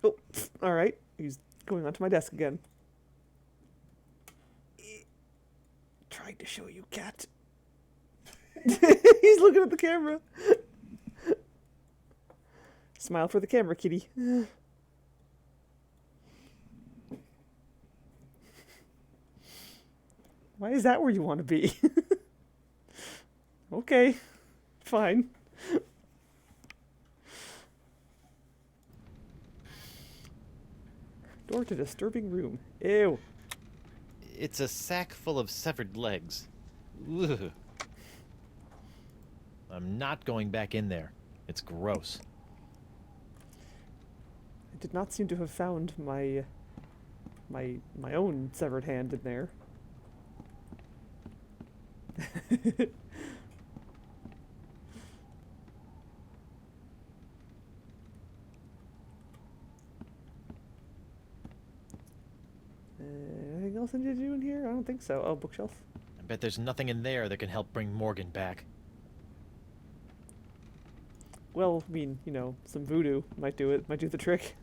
Oh, alright. He's going onto my desk again. Tried to show you, cat. He's looking at the camera. Smile for the camera, kitty. Why is that where you want to be? Okay. Fine. Door to disturbing room. Ew. It's a sack full of severed legs. Ugh. I'm not going back in there. It's gross. I did not seem to have found my own severed hand in there. else I need to do in here? I don't think so. Oh, bookshelf. I bet there's nothing in there that can help bring Morgan back. Well, I mean, you know, some voodoo might do it. Might do the trick.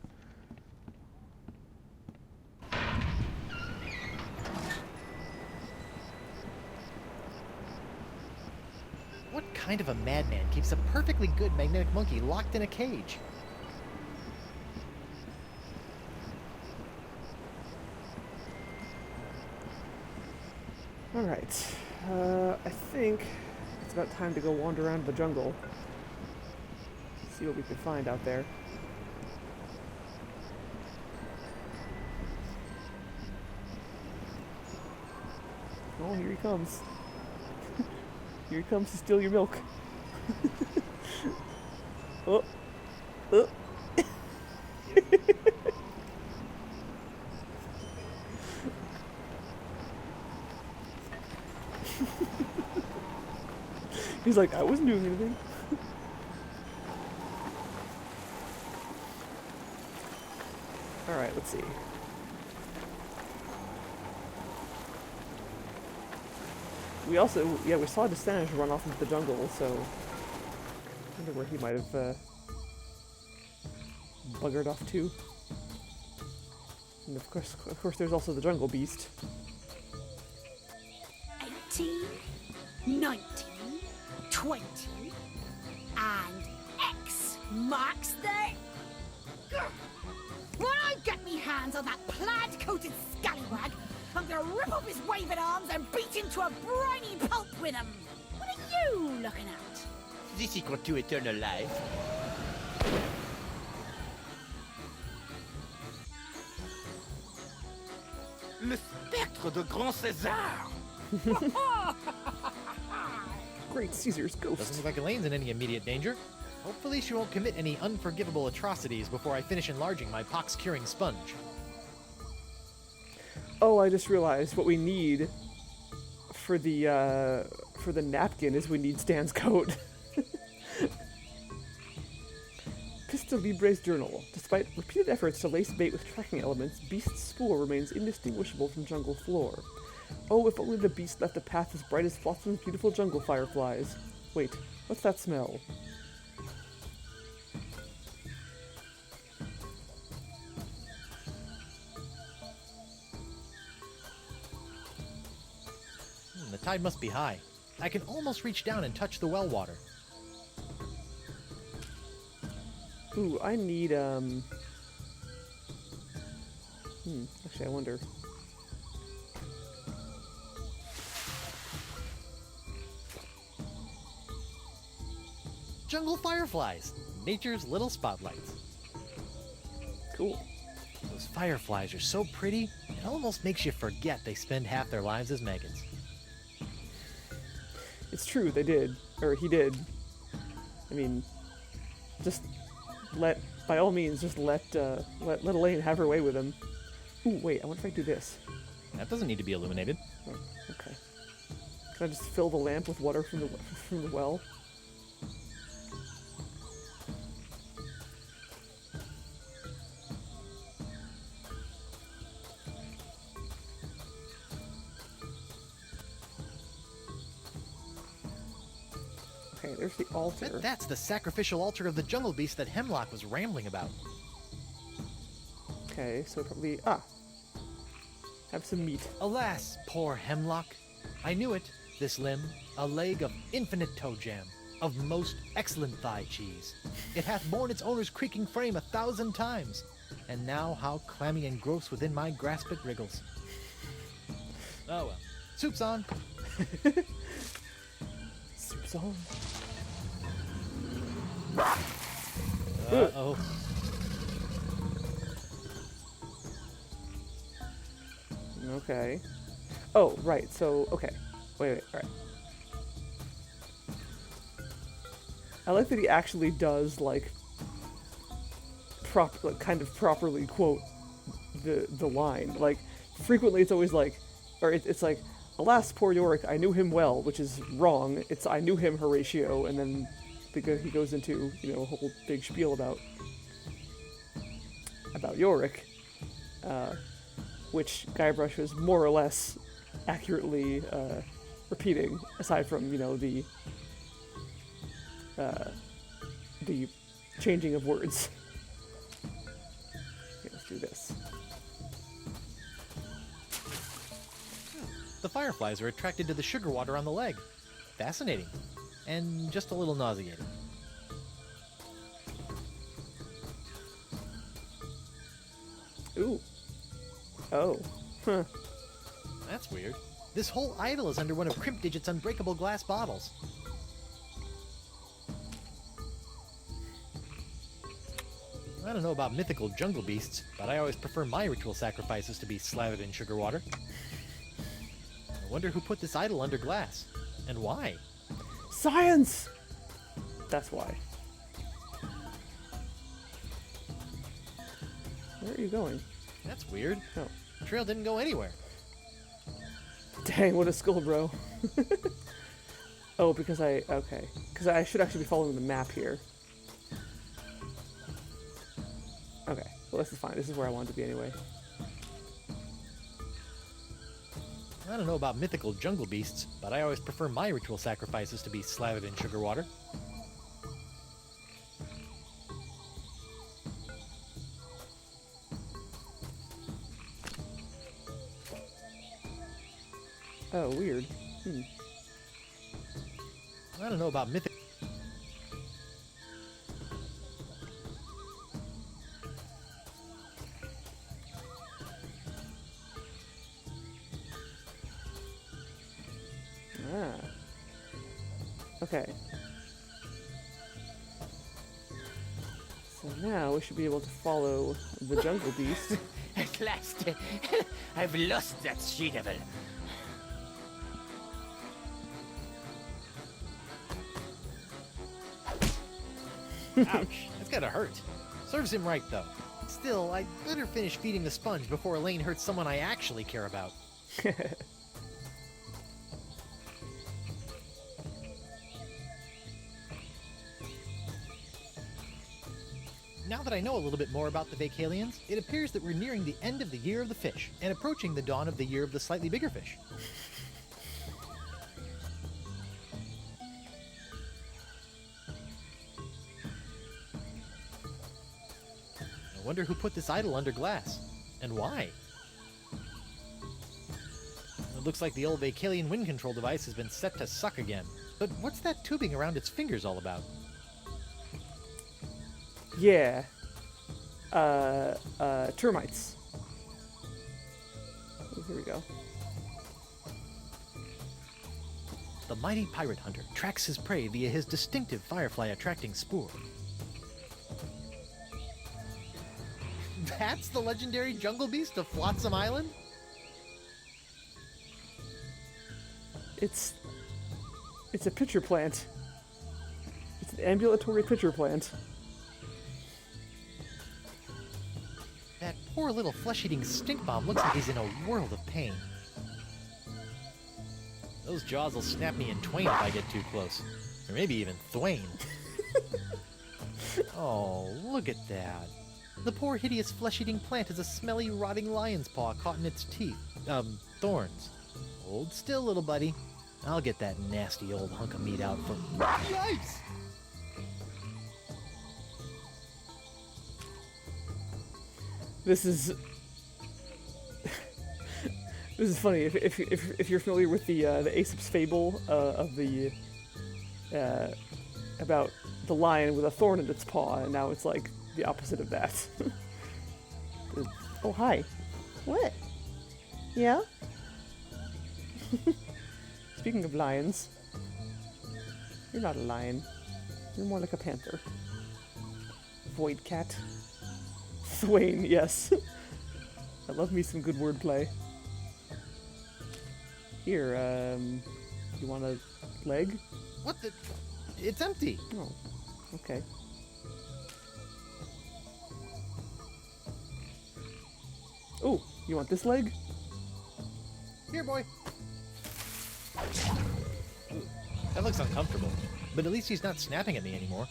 What kind of a madman keeps a perfectly good magnetic monkey locked in a cage? Alright. I think it's about time to go wander around the jungle. See what we can find out there. Oh, here he comes. Here he comes to steal your milk. Oh. Oh. He's like, I wasn't doing anything. Alright, let's see. We also, we saw Desange run off into the jungle, so I wonder where he might have buggered off to. And of course, there's also the jungle beast. 18, 19, 20, and X marks the... When I get me hands on that plaid-coated scallywag, I'm gonna rip off his waving arms and beat him to a briny pulp with him. What are you looking at? This equal to eternal life. Le spectre de Grand César! Great Caesar's ghost. Doesn't look like Elaine's in any immediate danger. Hopefully she won't commit any unforgivable atrocities before I finish enlarging my pox-curing sponge. Oh, I just realized what we need for the napkin is we need Stan's coat. Pista Libre's journal. Despite repeated efforts to lace bait with tracking elements, Beast's spoor remains indistinguishable from jungle floor. Oh, if only the beast left a path as bright as Flotsam's beautiful jungle fireflies. Wait, what's that smell? The tide must be high. I can almost reach down and touch the well water. Ooh, I need, actually, I wonder. Jungle fireflies, nature's little spotlights. Cool. Those fireflies are so pretty, it almost makes you forget they spend half their lives as maggots. It's true, they did. Or he did. I mean, just by all means, just let Elaine have her way with him. Ooh, wait, I wonder if I can do this. That doesn't need to be illuminated. Oh, okay. Can I just fill the lamp with water from the well? Okay, there's the altar. That's the sacrificial altar of the jungle beast that Hemlock was rambling about. Okay, so probably... have some meat. Alas, poor Hemlock. I knew it, this limb, a leg of infinite toe jam, of most excellent thigh cheese. It hath borne its owner's creaking frame 1,000 times, and now how clammy and gross within my grasp it wriggles. Oh well. Soup's on. Soup's on. Uh-oh. Okay. Oh, right, so, okay. Wait, alright. I like that he actually does, like, kind of properly quote the line. Like, frequently it's always like, or it's like, alas, poor Yorick, I knew him well, which is wrong. It's, I knew him, Horatio, and then he goes into, you know, a whole big spiel about Yorick. which Guybrush was more or less accurately repeating, aside from, you know, the changing of words. Okay, let's do this. The fireflies are attracted to the sugar water on the leg. Fascinating. And just a little nauseating. Ooh. Oh. Huh. That's weird. This whole idol is under one of Crimp Digit's unbreakable glass bottles. I don't know about mythical jungle beasts, but I always prefer my ritual sacrifices to be slathered in sugar water. I wonder who put this idol under glass, and why? Science! That's why. Where are you going? That's weird. Oh. The trail didn't go anywhere. Dang, what a skull, bro. Oh, because okay. Because I should actually be following the map here. Okay, well this is fine. This is where I wanted to be anyway. I don't know about mythical jungle beasts, but I always prefer my ritual sacrifices to be slathered in sugar water. Oh, weird. I don't know about mythic. Ah. Okay. So now we should be able to follow the jungle beast. At last, I've lost that she-devil. Ouch, that's gotta hurt. Serves him right, though. Still, I'd better finish feeding the sponge before Elaine hurts someone I actually care about. Now that I know a little bit more about the Vacalians, it appears that we're nearing the end of the Year of the Fish, and approaching the dawn of the Year of the Slightly Bigger Fish. I wonder who put this idol under glass, and why? It looks like the old Vacalian wind control device has been set to suck again. But what's that tubing around its fingers all about? Yeah. Termites. Oh, here we go. The mighty pirate hunter tracks his prey via his distinctive firefly-attracting spoor. That's the legendary jungle beast of Flotsam Island? It's a pitcher plant. It's an ambulatory pitcher plant. That poor little flesh-eating stink bomb looks like he's in a world of pain. Those jaws will snap me in twain if I get too close. Or maybe even thwain. Oh, look at that. The poor hideous flesh-eating plant has a smelly, rotting lion's paw caught in its teeth. Thorns. Hold still, little buddy. I'll get that nasty old hunk of meat out for... Yikes! This is this is funny. If you're familiar with the Aesop's fable of the about the lion with a thorn in its paw, and now it's like the opposite of that. Oh, hi. What? Yeah? Speaking of lions, you're not a lion. You're more like a panther. Void cat. Thwain, yes. I love me some good wordplay. Here, you want a leg? What the? It's empty. Oh, okay. Oh, you want this leg? Here, boy. That looks uncomfortable, but at least he's not snapping at me anymore.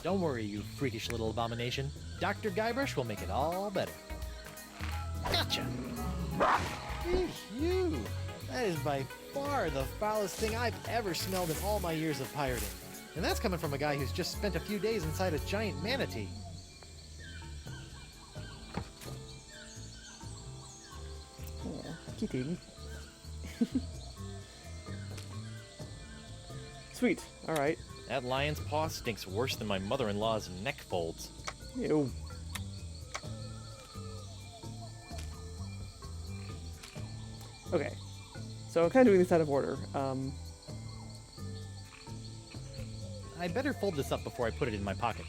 Don't worry, you freakish little abomination. Dr. Guybrush will make it all better. Gotcha! You! That is by far the foulest thing I've ever smelled in all my years of pirating. And that's coming from a guy who's just spent a few days inside a giant manatee. Oh, kidding. Sweet. All right. That lion's paw stinks worse than my mother-in-law's neck folds. Ew. Okay. So I'm kind of doing this out of order. I better fold this up before I put it in my pocket.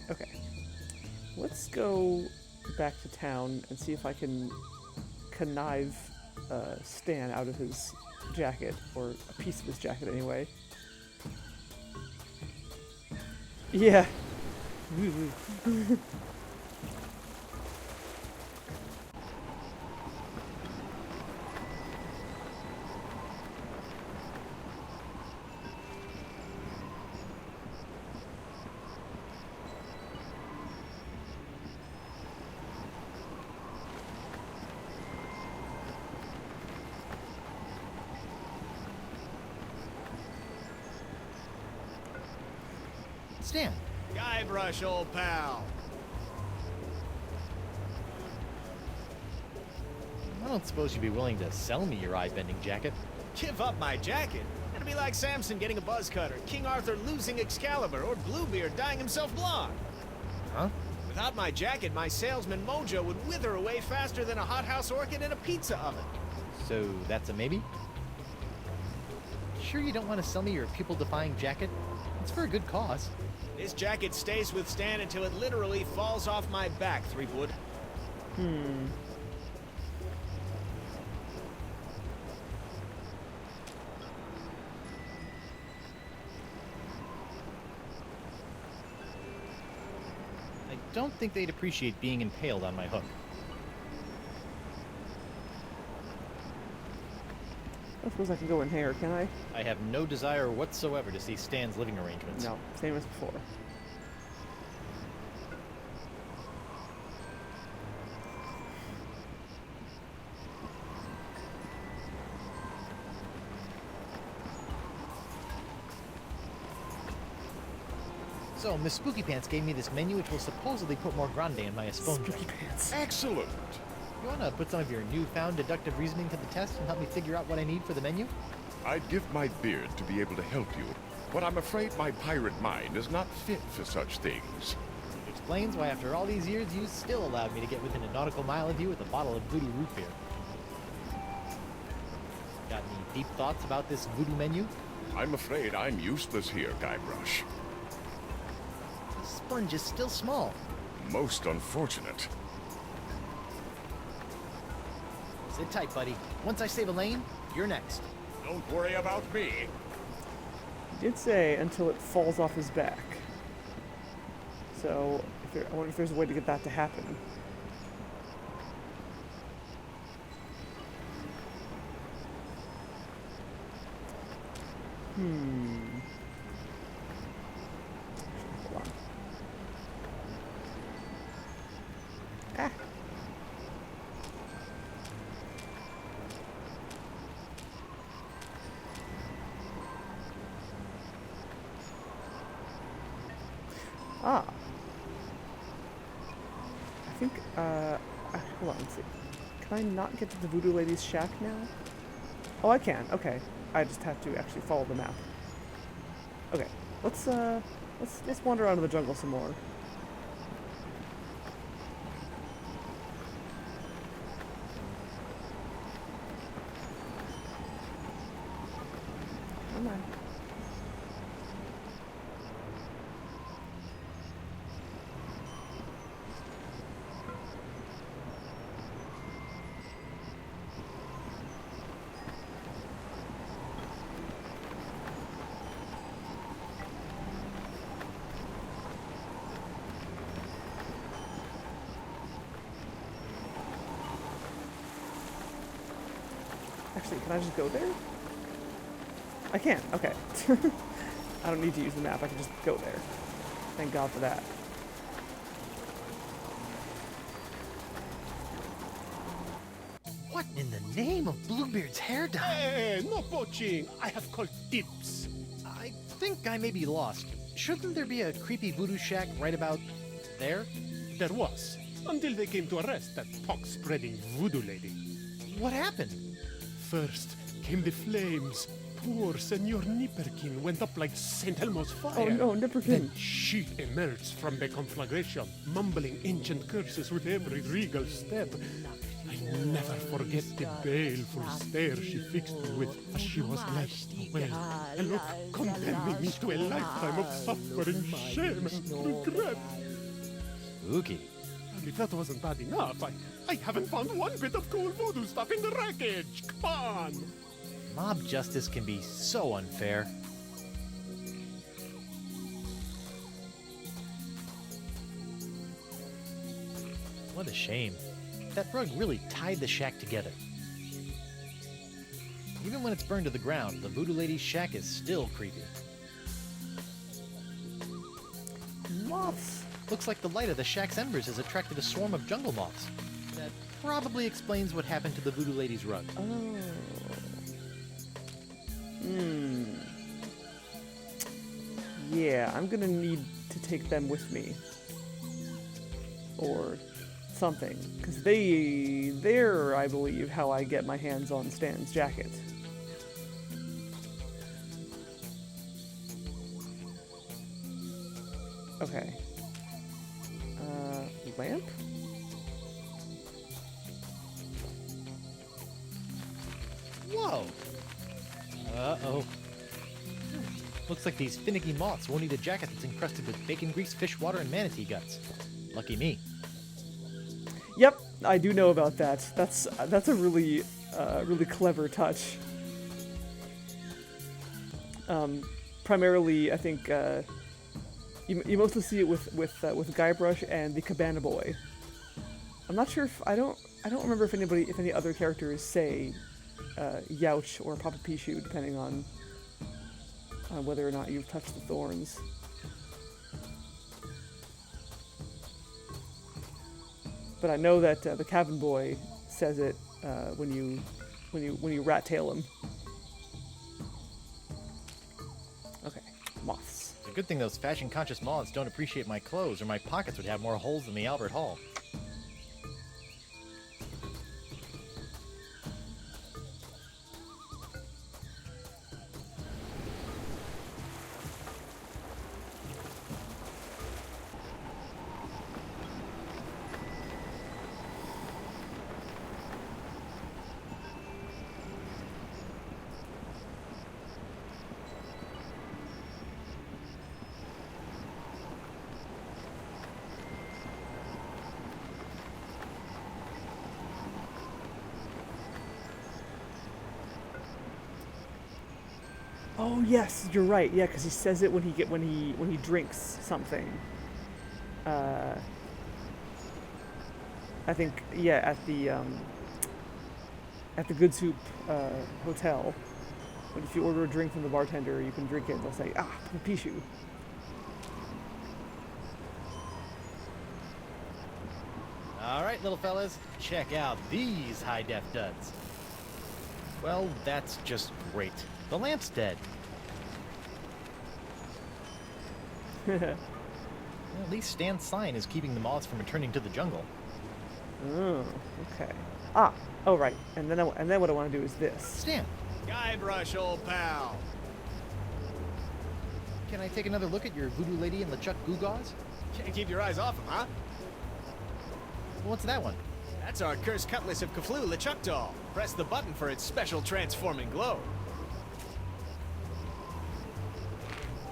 Okay. Let's go back to town and see if I can connive Stan out of his jacket, or a piece of his jacket anyway. Yeah. Stan. Guybrush, old pal. I don't suppose you'd be willing to sell me your eye-bending jacket. Give up my jacket? It'd be like Samson getting a buzz cut, or King Arthur losing Excalibur, or Bluebeard dying himself blonde. Huh? Without my jacket, my salesman mojo would wither away faster than a hothouse orchid in a pizza oven. So that's a maybe? Sure you don't want to sell me your pupil-defying jacket? It's for a good cause. This jacket stays with Stan until it literally falls off my back, Threepwood. I don't think they'd appreciate being impaled on my hook. I suppose I can go in here, can I? I have no desire whatsoever to see Stan's living arrangements. No, same as before. So, Miss Spooky Pants gave me this menu which will supposedly put more grande in my esponja. Spooky Pants. Excellent. You want to put some of your newfound deductive reasoning to the test and help me figure out what I need for the menu? I'd give my beard to be able to help you, but I'm afraid my pirate mind is not fit for such things. It explains why after all these years you still allowed me to get within a nautical mile of you with a bottle of voodoo root beer. Got any deep thoughts about this voodoo menu? I'm afraid I'm useless here, Guybrush. The sponge is still small. Most unfortunate. Sit tight, buddy. Once I save a lane, you're next. Don't worry about me. He did say until it falls off his back. So, I wonder if there's a way to get that to happen. Hold on. Ah. Ah. I think, hold on, let's see. Can I not get to the Voodoo Lady's shack now? Oh, I can. Okay. I just have to actually follow the map. Okay. Let's wander out of the jungle some more. Come on. Actually, can I just go there? I can, okay. I don't need to use the map, I can just go there. Thank God for that. In the name of Bluebeard's hair dye? Hey, no poaching. I have called dibs. I think I may be lost. Shouldn't there be a creepy voodoo shack right about there? There was, until they came to arrest that pox-spreading voodoo lady. What happened? First came the flames. Poor Senor Nipperkin went up like St. Elmo's fire. Oh no, Nipperkin. Then she emerged from the conflagration, mumbling ancient curses with every regal step. I never forget the baleful stare she fixed me with as she was led away. A look condemning me to a lifetime of suffering, shame, and regret. Spooky. And if that wasn't bad enough, I haven't found one bit of cool voodoo stuff in the wreckage. Come on! Mob justice can be so unfair. What a shame. That rug really tied the shack together. Even when it's burned to the ground, the voodoo lady's shack is still creepy. Moths. Looks like the light of the shack's embers has attracted a swarm of jungle moths. That probably explains what happened to the voodoo lady's rug. Oh. Yeah, I'm gonna need to take them with me. Or something. Because they're, I believe, how I get my hands on Stan's jacket. Okay. Lamp? Whoa! Uh-oh. Looks like these finicky moths won't eat a jacket that's encrusted with bacon grease, fish water, and manatee guts. Lucky me. Yep, I do know about that. That's a really clever touch. Primarily, I think you mostly see it with Guybrush and the Cabana Boy. I'm not sure if I don't remember if any other characters say Youch or Papa Pichu, depending on whether or not you've touched the thorns. But I know that the Cabin Boy says it when you rat tail him. Okay, moths. It's a good thing those fashion-conscious moths don't appreciate my clothes, or my pockets would have more holes than the Albert Hall. Oh yes, you're right. Yeah, because he says it when he drinks something. I think at the Good Soup hotel. But if you order a drink from the bartender, you can drink it. They'll say, "Ah, Pichu." All right, little fellas, check out these high-def duds. Well, that's just great. The lamp's dead. Well, at least Stan's sign is keeping the moths from returning to the jungle. Oh, okay. Oh right. And then what I want to do is this. Stan. Guybrush, old pal. Can I take another look at your voodoo lady and LeChuck Goo-Gaws? Can't keep your eyes off him, huh? What's that one? That's our cursed cutlass of Kaflu LeChuck doll. Press the button for its special transforming glow.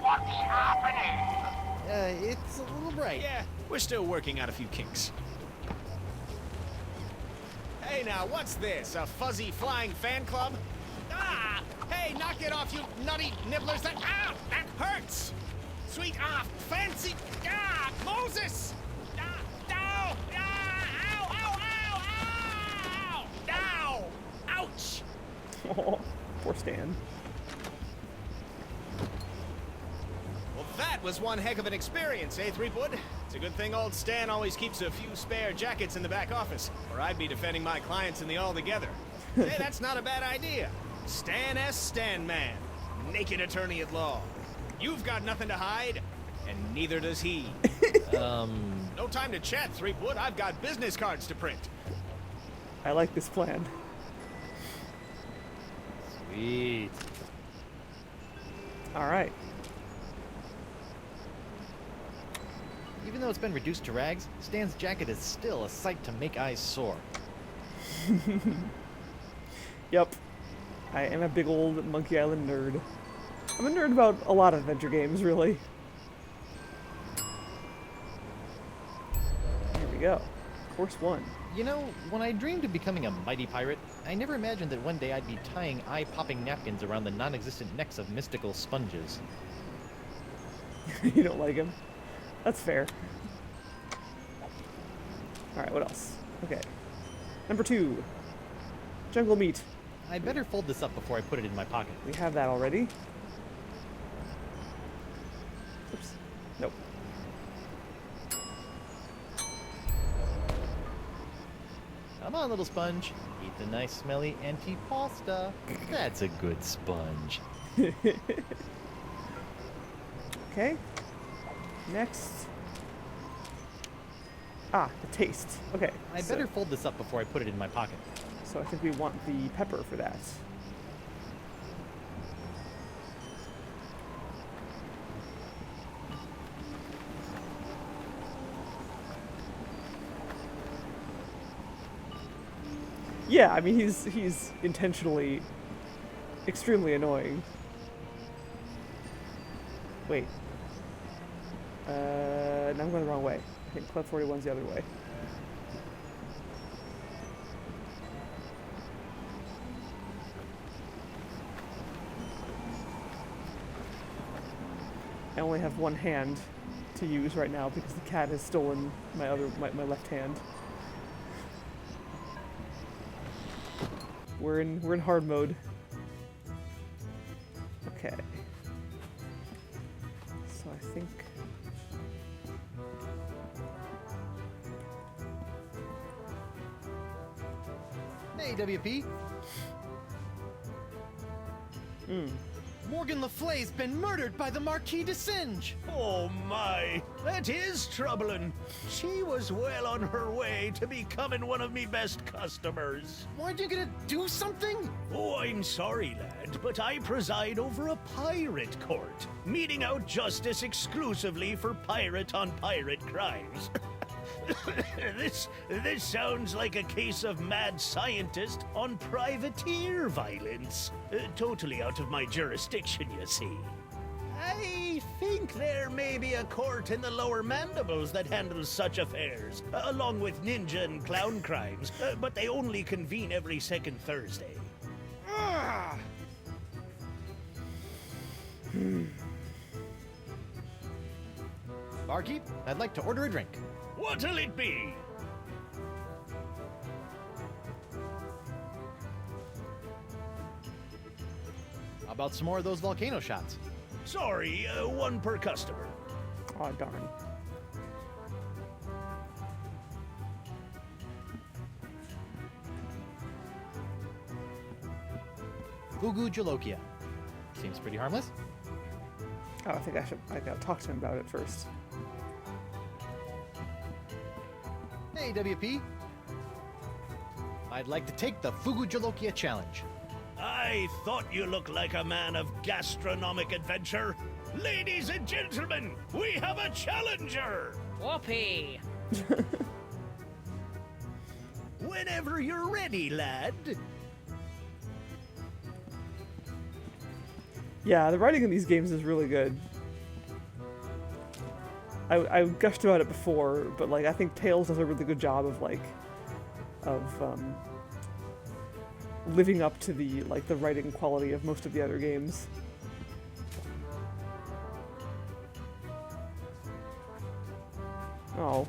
What's happening? It's a little bright. Yeah, we're still working out a few kinks. Hey now, what's this? A fuzzy flying fan club? Ah! Hey, knock it off, you nutty nibblers! That hurts! Sweet fancy Moses! Ow! Ow! Ow! Ow! Ow! Ouch! Oh, poor Stan. Well, that was one heck of an experience, eh, Threepwood? It's a good thing old Stan always keeps a few spare jackets in the back office, or I'd be defending my clients in the all together. Hey, that's not a bad idea. Stan S. Stan Man, naked attorney at law. You've got nothing to hide, and neither does he. No time to chat, Threepwood. I've got business cards to print. I like this plan. Sweet. All right. Even though it's been reduced to rags, Stan's jacket is still a sight to make eyes sore. Yep. I am a big old Monkey Island nerd. I'm a nerd about a lot of adventure games, really. Here we go. Course 1. You know, when I dreamed of becoming a mighty pirate, I never imagined that one day I'd be tying eye-popping napkins around the non-existent necks of mystical sponges. You don't like him? That's fair. Alright, what else? Okay. Number 2. Jungle meat. I better fold this up before I put it in my pocket. We have that already. Oops. Nope. Come on, little sponge. Eat the nice, smelly antipasta. That's a good sponge. Okay. Next. Ah, the taste. Okay. I better fold this up before I put it in my pocket. So I think we want the pepper for that. Yeah, I mean he's intentionally extremely annoying. Wait. Now I'm going the wrong way. I think Club 41's the other way. I only have one hand to use right now because the cat has stolen my left hand. We're in hard mode. Okay. So I think Hey, WP. Morgan Le Fay's been murdered by the Marquis de Singe. Oh my, that is troubling. She was well on her way to becoming one of me best customers. Weren't you gonna do something? Oh, I'm sorry, lad, but I preside over a pirate court, meting out justice exclusively for pirate-on-pirate crimes. This sounds like a case of mad scientist on privateer violence. Totally out of my jurisdiction, you see. I think there may be a court in the lower mandibles that handles such affairs, along with ninja and clown crimes, but they only convene every second Thursday. Barkeep, I'd like to order a drink. What'll it be? How about some more of those volcano shots? Sorry, one per customer. Aw, darn. Fugu Jalokia. Seems pretty harmless. Oh, I think I gotta talk to him about it first. Hey, WP. I'd like to take the Fugu Jalokia challenge. I thought you looked like a man of gastronomic adventure. Ladies and gentlemen, we have a challenger! Whoopee! Whenever you're ready, lad. Yeah, the writing in these games is really good. I gushed about it before, but like I think Tales does a really good job of living up to the writing quality of most of the other games. Oh.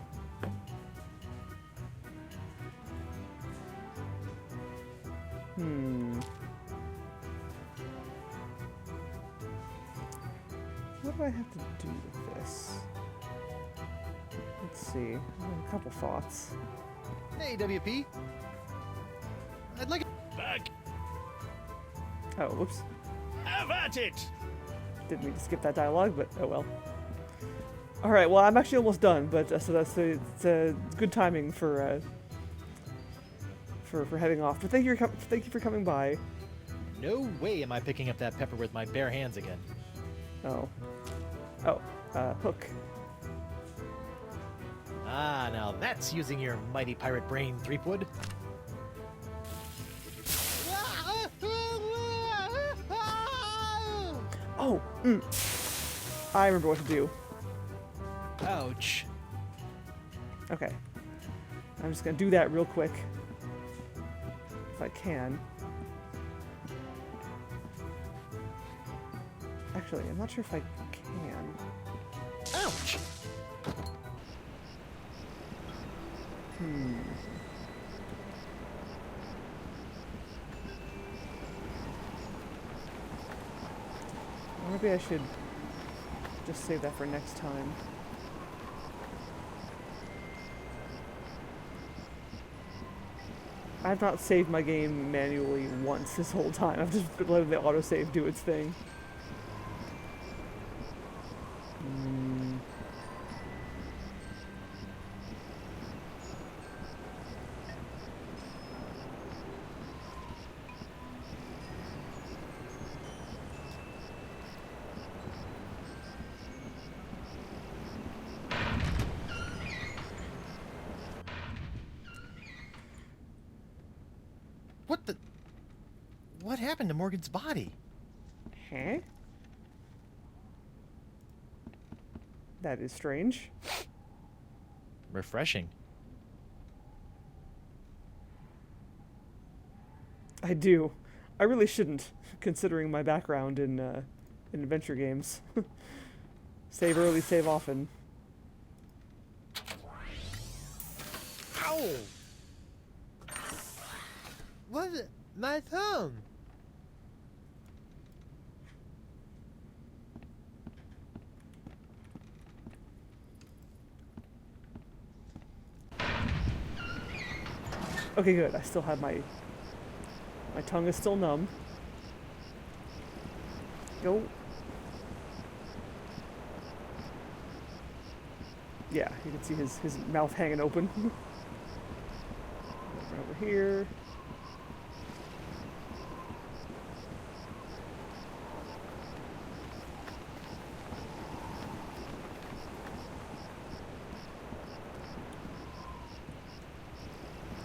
What do I have to do with this? Let's see. I have a couple thoughts. Hey, WP. I'd like... Back Oh, whoops. Have at it! Didn't mean to skip that dialogue, but oh well. Alright, well, I'm actually almost done, but so that's it's good timing for heading off. But thank you for coming by. No way am I picking up that pepper with my bare hands again. Oh. Hook. Ah, now that's using your mighty pirate brain, Threepwood. Oh, I remember what to do. Ouch. Okay. I'm just gonna do that real quick. If I can. Actually, I'm not sure if I can. Ouch! Maybe I should just save that for next time. I've not saved my game manually once this whole time. I've just been letting the autosave do its thing. What happened to Morgan's body? Huh? That is strange. Refreshing. I do. I really shouldn't, considering my background in adventure games. Save early, save often. Ow! What? My thumb! Okay, good. I still have my tongue is still numb. Go. Yeah, you can see his mouth hanging open. Over here.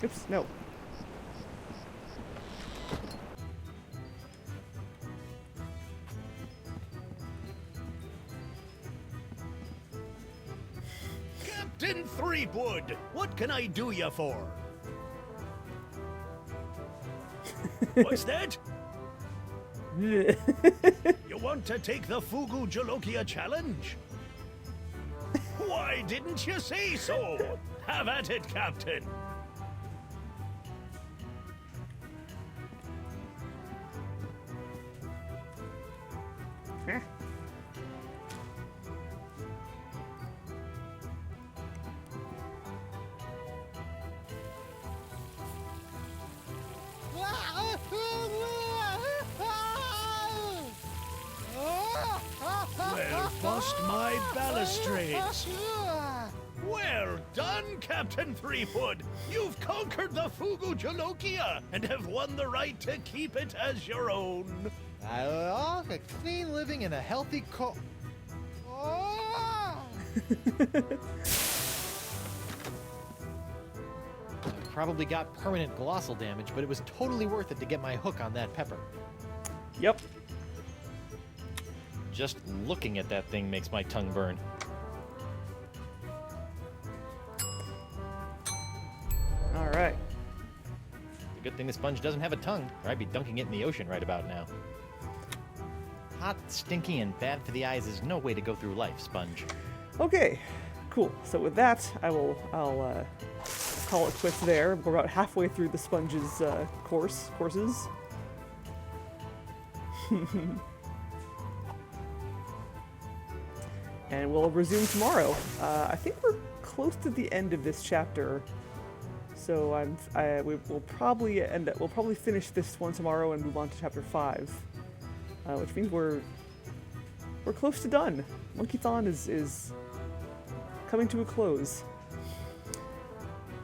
Oops, no. Captain Threepwood, what can I do you for? What's that? You want to take the Fugu Jalokia challenge? Why didn't you say so? Have at it, Captain. Well, bust my balustrades. Well done, Captain Threepwood. You've conquered the Fugu Jalokia and have won the right to keep it as your own. A clean living and a healthy Probably got permanent glossal damage, but it was totally worth it to get my hook on that pepper. Yep. Just looking at that thing makes my tongue burn. Alright. The good thing the sponge doesn't have a tongue, or I'd be dunking it in the ocean right about now. Hot, stinky, and bad for the eyes is no way to go through life, Sponge. Okay, cool. So with that, I'll call it quits there. We're about halfway through the Sponge's courses. And we'll resume tomorrow. I think we're close to the end of this chapter, So we'll probably finish this one tomorrow and move on to chapter 5, which means we're close to done. Monkeython is coming to a close.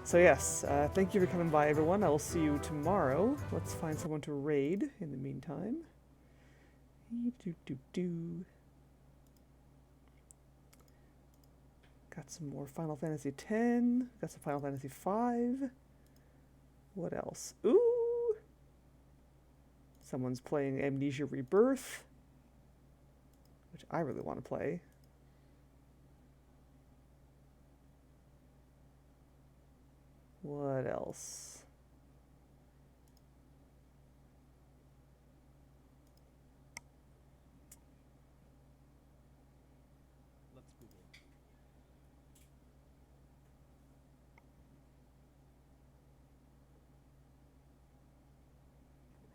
So yes, thank you for coming by, everyone. I will see you tomorrow. Let's find someone to raid in the meantime. Got some more Final Fantasy X. Got some Final Fantasy V. What else? Ooh! Someone's playing Amnesia Rebirth, which I really want to play. What else?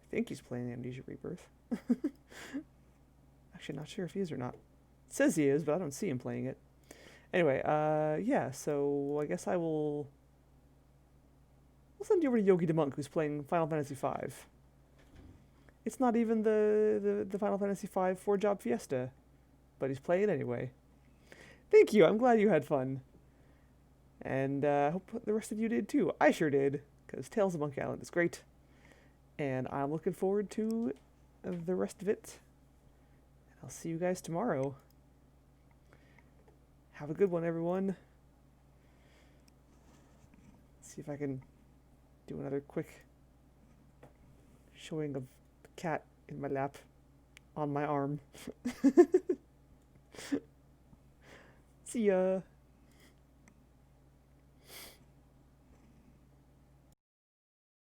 I think he's playing Amnesia Rebirth. Actually, not sure if he is or not. It says he is, but I don't see him playing it. Anyway, yeah, so I guess I'll send you over to Yogi the Monk, who's playing Final Fantasy V. It's not even the Final Fantasy V 4-job fiesta, but he's playing it anyway. Thank you, I'm glad you had fun. And I hope the rest of you did too. I sure did, because Tales of Monkey Island is great. And I'm looking forward to the rest of it. And I'll see you guys tomorrow. Have a good one, everyone. Let's see if I can do another quick showing of the cat in my lap on my arm. See ya.